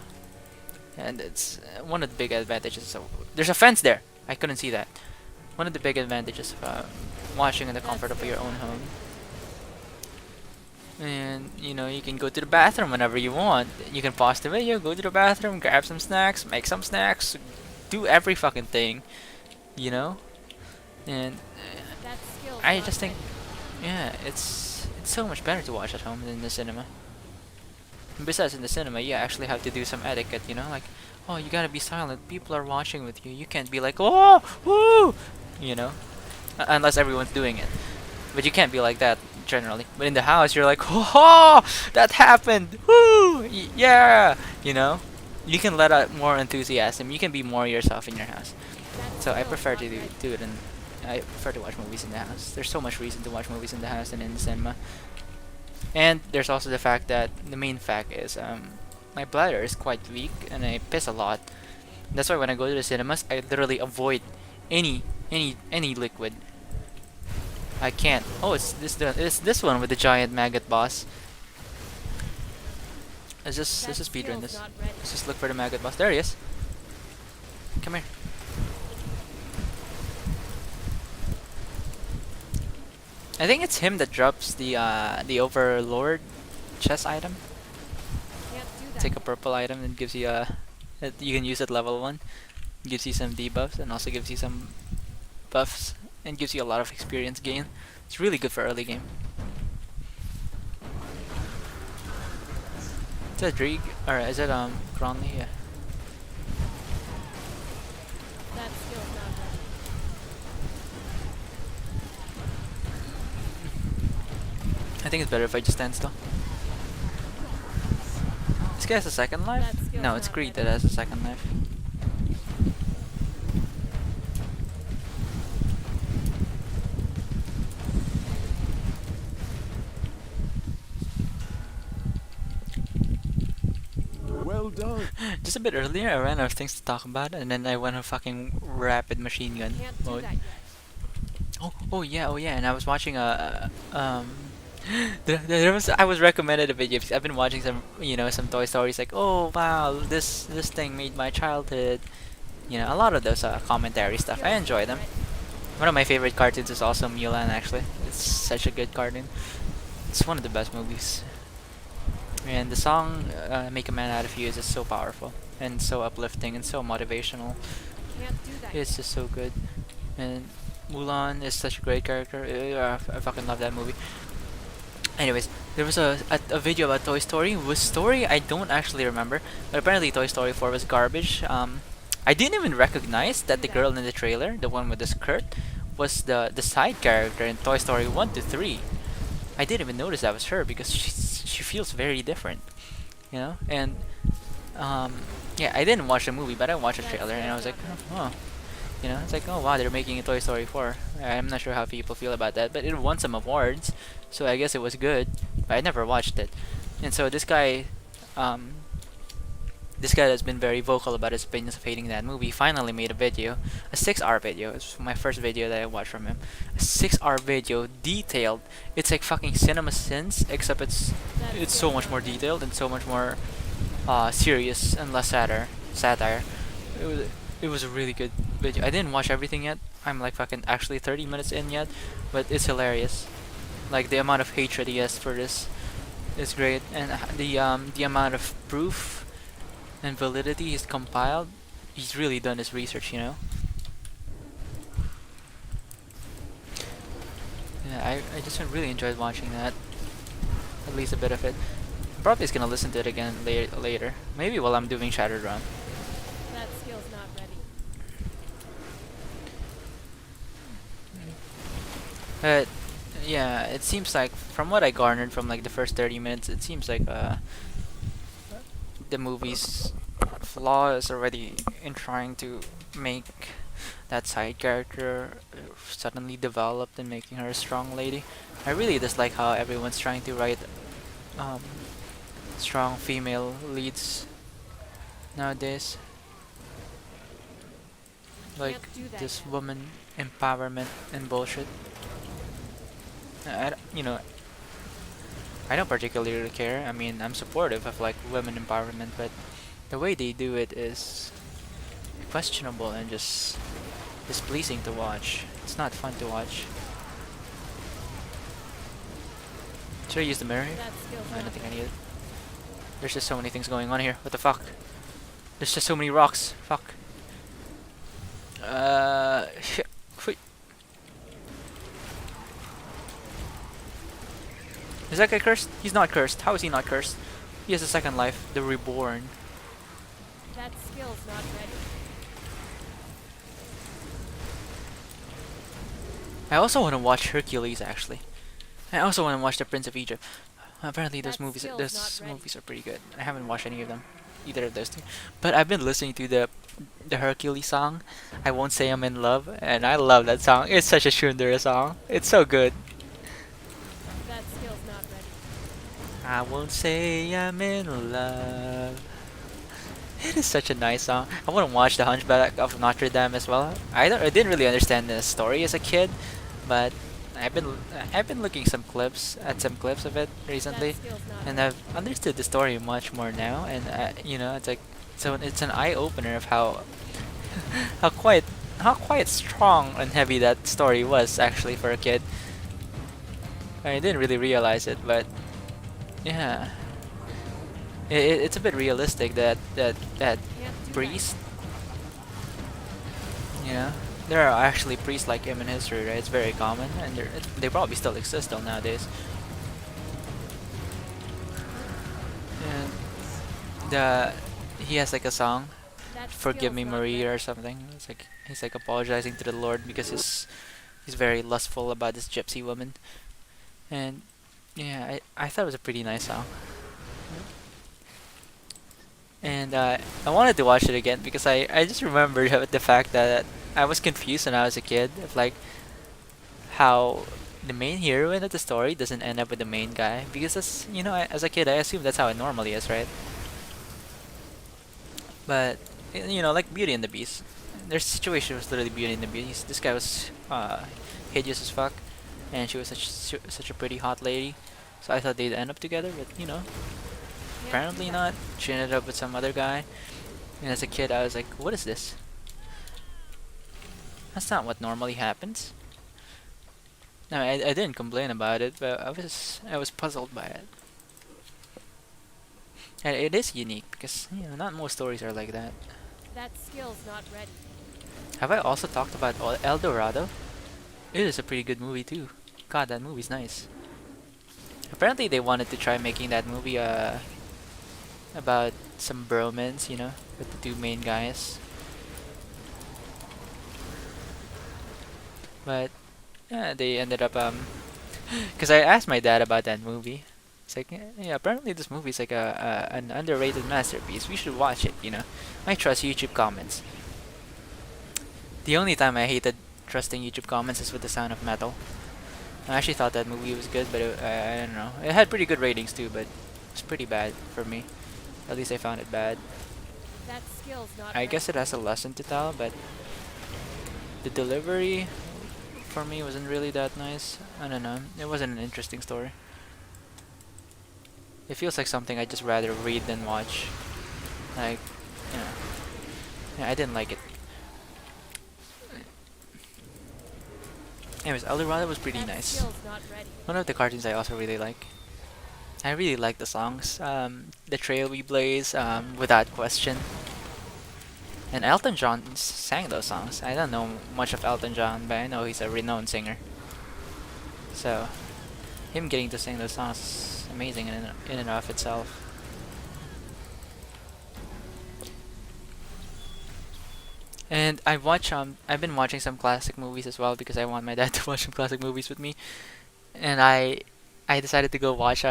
and it's one of the big advantages. So there's a fence there. I couldn't see that. One of the big advantages of watching in the That comfort of your skill's own not home. ready. And you know, you can go to the bathroom whenever you want. You can pause the video, go to the bathroom, grab some snacks, make some snacks, do every fucking thing, you know. And That skill's I not just think, ready. yeah, it's so much better to watch at home than in the cinema. And besides, in the cinema, you actually have to do some etiquette, you know, like, oh, you gotta be silent. People are watching with you. You can't be like, oh, woo, you know, unless everyone's doing it. But you can't be like that generally. But in the house, you're like, oh, that happened, woo, yeah, you know. You can let out more enthusiasm. You can be more yourself in your house. That So I skill's prefer not to ready. do it, and I prefer to watch movies in the house. There's so much reason to watch movies in the house than in the cinema. And there's also the fact that the main fact is my bladder is quite weak and I piss a lot. That's why when I go to the cinemas, I literally avoid any any liquid. I can't. Oh, it's this one with the giant maggot boss. Let's That just speedrun skill's this. not ready. Let's just look for the maggot boss. There he is. Come here. I think it's him that drops the overlord chest item. Can't do It's like that a yet. purple item and gives you a that you can use at level 1. Gives you some debuffs and also gives you some buffs and gives you a lot of experience gain. It's really good for early game. Is that Drieg? Or is it Cronley? Yeah. That skill's not ready. I think it's better if I just stand still. This guy has a second life? That skill's No, it's not Creed ready. that has a second life. Well done. Just a bit earlier, I ran out of things to talk about, and then I went on fucking rapid machine gun Can't do mode. that yet. Oh yeah, and I was watching I was recommended a video because I've been watching some some Toy Stories like, oh wow, this thing made my childhood. You know, a lot of those commentary That stuff. I skill's enjoy not them. ready. One of my favorite cartoons is also Mulan. Actually, it's such a good cartoon. It's one of the best movies. And the song "Make a Man Out of You" is just so powerful and so uplifting and so motivational. Can't do that It's yet. just so good. And Mulan is such a great character. I fucking love that movie. Anyways, there was a video about Toy Story. Was story I don't actually remember, but apparently Toy Story 4 was garbage. I didn't even recognize that the Do that girl yet. in the trailer, the one with the skirt, was the side character in Toy Story 1 to 3. I didn't even notice that was her because she feels very different, you know. And yeah, I didn't watch the movie, but I watched the That trailer and I skill's was like, not ready. oh, you know, it's like, oh wow, they're making a Toy Story 4. I'm not sure how people feel about that, but it won some awards, so I guess it was good. But I never watched it, and so um, this guy that's been very vocal about his opinions of hating that movie finally made a video, a 6-hour video. It's my first video that I watched from him. A 6-hour video, detailed. It's like fucking Cinema Sins, except That it's so skill's much not more ready. detailed and so much more serious and less satire. It was it was a really good video. I didn't watch everything yet. I'm like fucking actually 30 minutes in yet, but it's hilarious. Like the amount of hatred he has for this is great, and the amount of proof and validity he's compiled. He's really done his research, you know. Yeah, I just really enjoyed watching that. At least a bit of it. I'm probably just gonna listen to it again later. Maybe while I'm doing Shadowrun. That skill's not ready. But yeah, it seems like from what I garnered from like the first 30 minutes, it seems like the movie's flaw is already in trying to make that side character suddenly developed and making her a strong lady. I really dislike how everyone's trying to write um, strong female leads nowadays. Like Can't do that this yet. woman empowerment and bullshit. You know, I don't particularly care. I mean, I'm supportive of like women empowerment, but the way they do it is questionable and just displeasing to watch. It's not fun to watch. Should I use the mirror here? That skill's I don't not think I ready. need it. There's just so many things going on here. What the fuck? There's just so many rocks. Fuck. Shit. Wait. Is that guy cursed? He's not cursed. How is he not cursed? He has a second life. The reborn. That skill's not ready. I also want to watch Hercules actually. I also want to watch The Prince of Egypt. Apparently That skill's not those ready. movies are pretty good. I haven't watched any of them. Either of those two. But I've been listening to the Hercules song. I won't say I'm in love, and I love that song. It's such a Shundera song. It's so good. That skill's not ready. I won't say I'm in love. It is such a nice song. I want to watch The Hunchback of Notre Dame as well. I didn't really understand the story as a kid, but I've been I've been looking some clips of it recently, That skill's not and ready. I've understood the story much more now. And it's like it's an eye opener of how how quite how quite strong and heavy that story was actually for a kid. I didn't really realize it, but yeah, it's a bit realistic that Can't do priest, you know, there are actually priests like him in history, right? It's very common, and they probably still exist though nowadays. And the he has like a song, that. That "Forgive skill's Me, not ready. Maria" or something. It's like he's like apologizing to the Lord because he's very lustful about this gypsy woman, and yeah, I thought it was a pretty nice song. And I wanted to watch it again because I just remembered the fact that I was confused when I was a kid of like how the main heroine of the story doesn't end up with the main guy because as as a kid I assume that's how it normally is, right? But like Beauty and the Beast, their situation was literally Beauty and the Beast. This guy was hideous as fuck, and she was such a pretty hot lady. So I thought they'd end up together, but Can't do apparently that. not. She ended up with some other guy. And as a kid, I was like, what is this? That's not what normally happens. No, I didn't complain about it, but I was puzzled by it. And it is unique because not most stories are like that. That skill's not ready. Have I also talked about El Dorado? It is a pretty good movie too. God, that movie's nice. Apparently, they wanted to try making that movie about some bromance, with the two main guys. But yeah, they ended up because I asked my dad about that movie. It's like, yeah, apparently this movie is like an underrated masterpiece. We should watch it. I trust YouTube comments. The only time I hated trusting YouTube comments is with The Sound of Metal. I actually thought that movie was good, but I don't know. It had pretty good ratings too, but it's pretty bad for me. At least I found it bad. That skill's not I ready. guess it has a lesson to tell, but the delivery for me wasn't really that nice. I don't know. It wasn't an interesting story. It feels like something I'd just rather read than watch. Like, you know. Yeah, I didn't like it. Anyways, El Dorado was pretty That nice. skill's not ready. One of the cartoons I also really like. I really like the songs. The Trail We Blaze, without question. And Elton John sang those songs. I don't know much of Elton John, but I know he's a renowned singer. So, him getting to sing those songs is amazing in and of itself. And I've been watching some classic movies as well because I want my dad to watch some classic movies with me. And I decided to go watch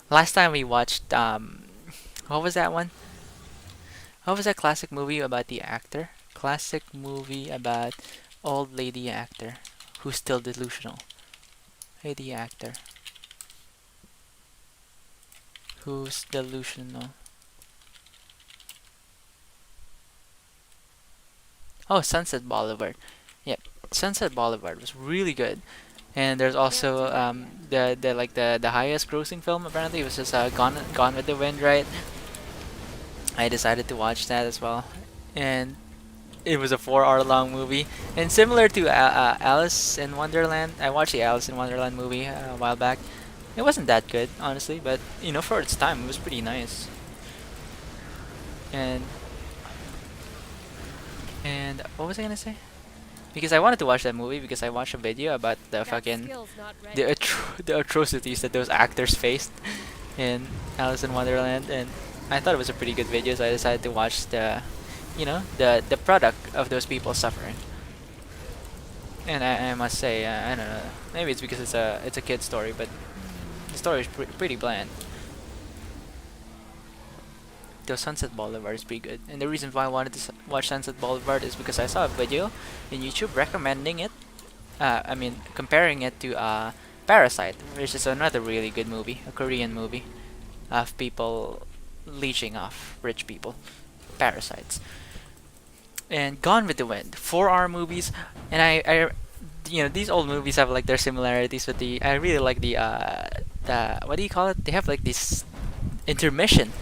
last time we watched what was that one? What was that classic movie about the actor? Classic movie about old lady actor who's still delusional. Lady actor who's delusional. Oh, Sunset Boulevard. Yep, Sunset Boulevard was really good. And there's Can't do also that yet. the highest grossing film apparently was just Gone with the Wind, right? I decided to watch that as well, and it was a 4 hour long movie. And similar to Alice in Wonderland, I watched the Alice in Wonderland movie a while back. It wasn't that good, honestly, but you know, for its time, it was pretty nice. And what was I gonna say? Because I wanted to watch that movie because I watched a video about the That fucking skill's not ready. the atrocities that those actors faced in Alice in Wonderland, and I thought it was a pretty good video, so I decided to watch the product of those people suffering. And I must say, I don't know, maybe it's because it's a kid story, but the story is pretty bland. The Sunset Boulevard is pretty good, and the reason why I wanted to watch Sunset Boulevard is because I saw a video in YouTube recommending it. I mean, comparing it to Parasite, which is another really good movie, a Korean movie of people leeching off rich people, parasites. And Gone with the Wind, 4 hour movies, and these old movies have like their similarities with I really like the what do you call it? They have like this intermission,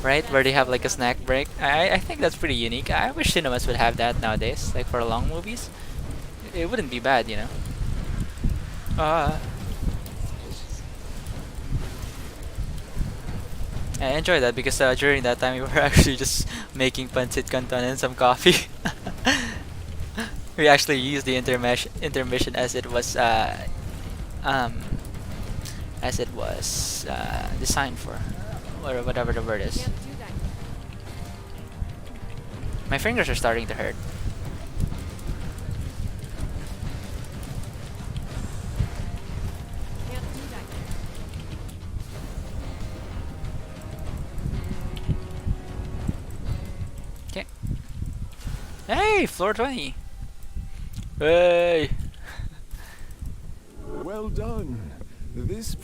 right, That where they have skill's like a not snack ready. break. I think that's pretty unique. I wish cinemas would have that nowadays, like for long movies. It wouldn't be bad, you know. Uh, I enjoy that because during that time we were actually just making pancit canton and some coffee. We actually used the intermission um as it was designed for, or whatever the word is. Can't do that yet. My fingers are starting to hurt. Can't do that yet. Okay. Hey, floor 20. Hey. Well done. This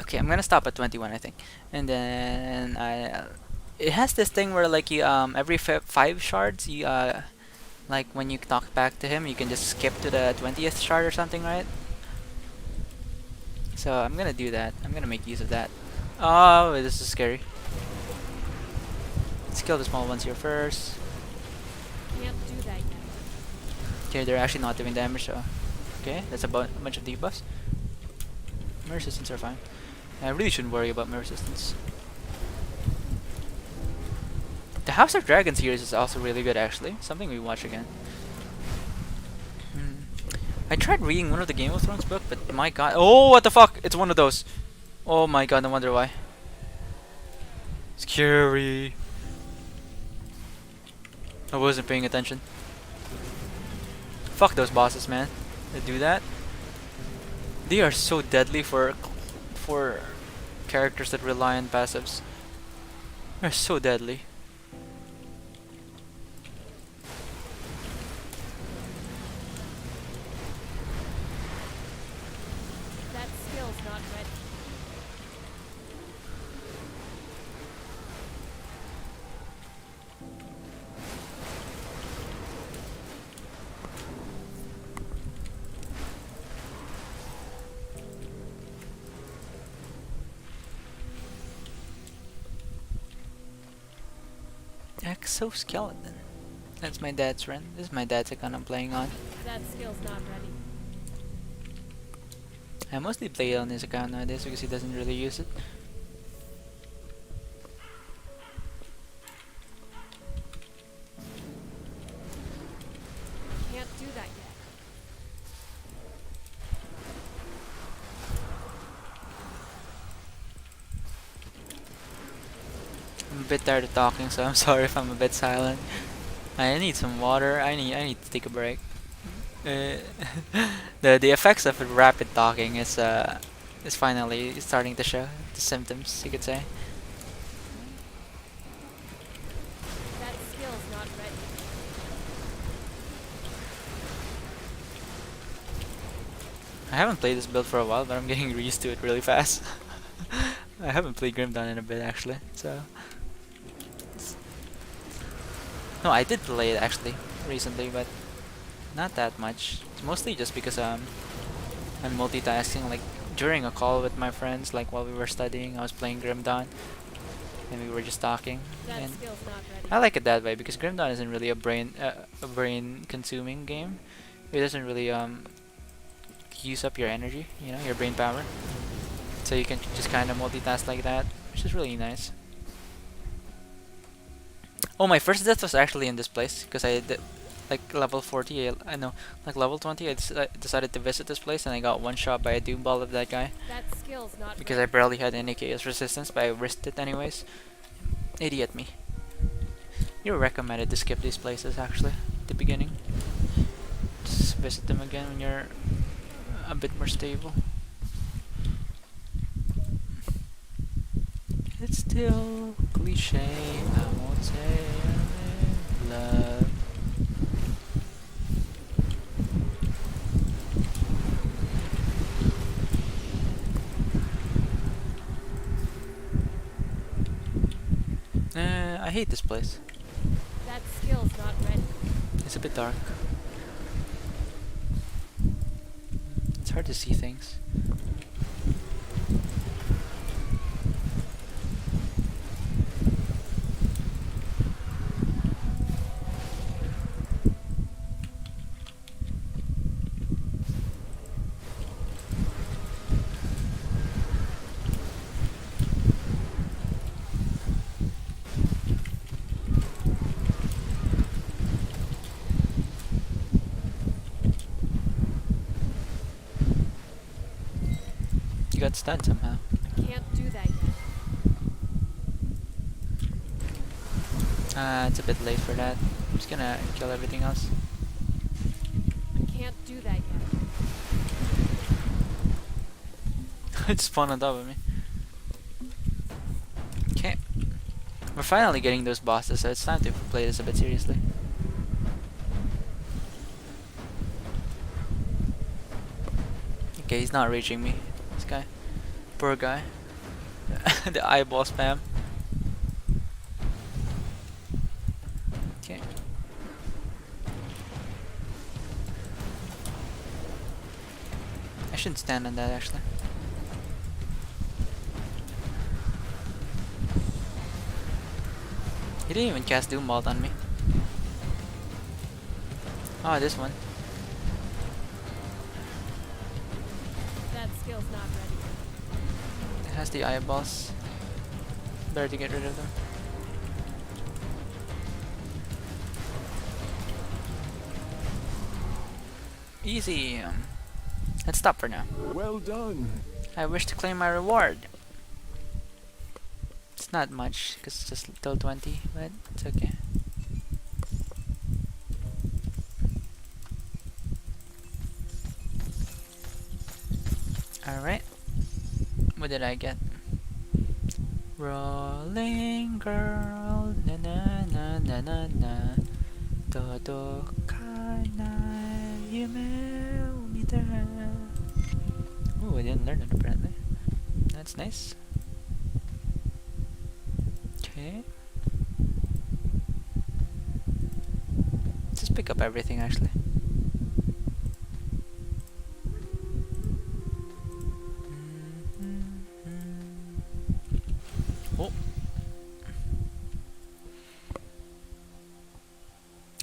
Okay, I'm gonna stop at 21, I think, and then it has this thing where like you every 5 shards you like when you talk back to him you can just skip to the 20th shard or something, right? So I'm gonna do that. I'm gonna make use of that. Oh, this is scary. Let's kill the small ones here first. Can't do that yet. Okay, they're actually not doing damage, so okay, that's about a bunch of debuffs. My resistance are fine. I really shouldn't worry about my resistance. The House of Dragon series is also really good, actually. Something we watch again. Hmm. I tried reading one of the Game of Thrones book, but my god. Oh, what the fuck? It's one of those. Oh my god, no wonder why. Scary. I wasn't paying attention. Fuck those bosses, man. They do that. They are so deadly for characters that rely on passives. They're so deadly. That skill's not ready. Exoskeleton. That's my dad's friend. This is my dad's account I'm playing on. That skill's not ready. I mostly play it on his account nowadays because he doesn't really use it. Can't do that yet. I'm a bit tired of talking, so I'm sorry if I'm a bit silent. I need some water. I need to take a break. Uh, the effects of rapid talking is finally starting to show the symptoms, you could say. That skill's not ready. I haven't played this build for a while, but I'm getting used to it really fast. I haven't played Grim Dawn in a bit actually, so no, I did play it actually recently, but Not that much. It's mostly just because I'm multitasking. Like during a call with my friends, like while we were studying, I was playing Grim Dawn, and we were just talking. That And skill's not ready. I like it that way because Grim Dawn isn't really a brain consuming game. It doesn't really use up your energy, you know, your brain power. So you can just kind of multitask like that, which is really nice. Oh, my first death was actually in this place because I did like level 40. I know, like level 20. I decided to visit this place and I got one shot by a doom ball of that guy That skill's not because I ready. barely had any chaos resistance, but I risked it anyways. Idiot me. You're recommended to skip these places actually at the beginning. Just visit them again when you're a bit more stable. It's still cliche, I won't say I'm in love. I hate this place. That skill's not ready. It's a bit dark. It's hard to see things. You got stunned somehow. I can't do that yet. It's a bit late for that. I'm just gonna kill everything else. I can't do that yet. It spawned on top of me. Okay. We're finally getting those bosses, so it's time to play this a bit seriously. Okay, he's not reaching me. This guy. Poor guy. The eyeball spam. Okay. I shouldn't stand on that actually. He didn't even cast Doom Bolt on me. Oh, this one. That skill's not ready. It has the eyeballs. Better to get rid of them. Easy. Let's stop for now. Well done. I wish to claim my reward. It's not much, because it's just till 20, but it's okay. Alright. What did I get? Rolling girl, na na na na na na. Todo ka na yume umita. Ooh, I didn't learn it apparently. That's nice. Okay. Just pick up everything actually. Oh.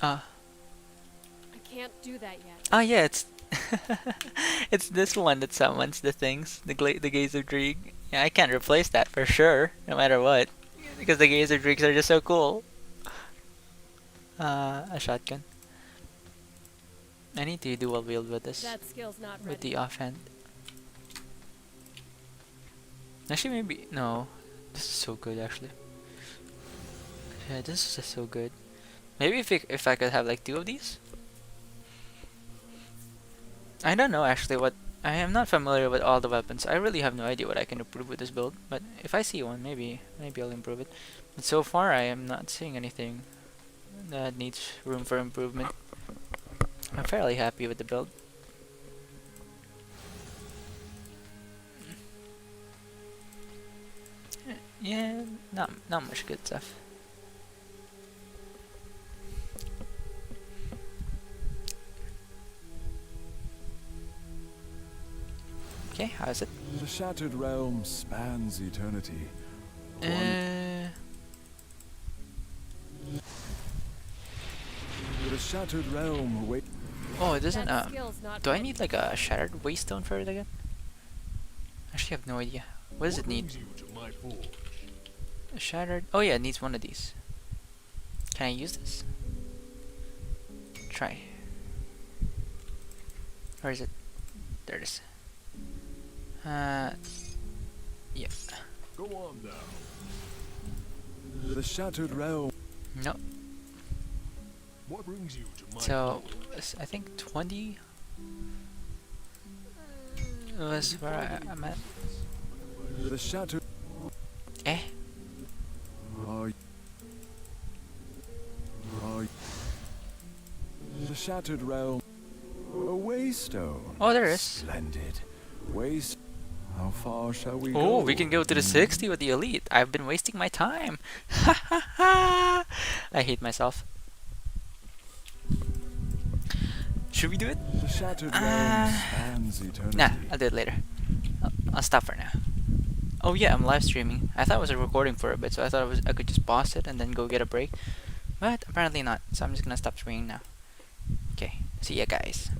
I can't do that yet. Ah, yeah, it's it's this one that summons the things, the gaze of Dreeg. Yeah, I can't replace that for sure, no matter what, because the gaze of Dreeks are just so cool. A shotgun. I need to dual wield with this, That skill's not with the ready. offhand. Actually, maybe no. This is so good, actually. Yeah, this is just so good. Maybe if I could have like two of these. I don't know actually what I am not familiar with all the weapons. I really have no idea what I can improve with this build. But if I see one, maybe I'll improve it. But so far, I am not seeing anything that needs room for improvement. I'm fairly happy with the build. Yeah, not much good stuff. Okay, how is it? The shattered realm spans eternity. Uh, The shattered realm wait. oh, it doesn't. That skill's not Do I ready. need like a shattered waystone for it again? Actually, I have no idea. What does it need? brings you to my forge? A shattered. Oh yeah, it needs one of these. Can I use this? Try. Where is it? There it is. Yeah. Go on now. The shattered realm. No. What brings you to my So forge? I think 20 was where I'm at. The shattered. Eh? Are the shattered realm. A waystone. Oh, there is. Splendid. Waste. How far shall we go? Oh, we can go to the 60 with the elite. I've been wasting my time. Ha ha ha! I hate myself. Should we do it? The shattered realm spans eternity. Nah, I'll do it later. I'll stop for now. Oh yeah, I'm live streaming. I thought it was a recording for a bit, so I thought I could just pause it and then go get a break. But apparently not, so I'm just gonna stop streaming now. Okay, see ya guys.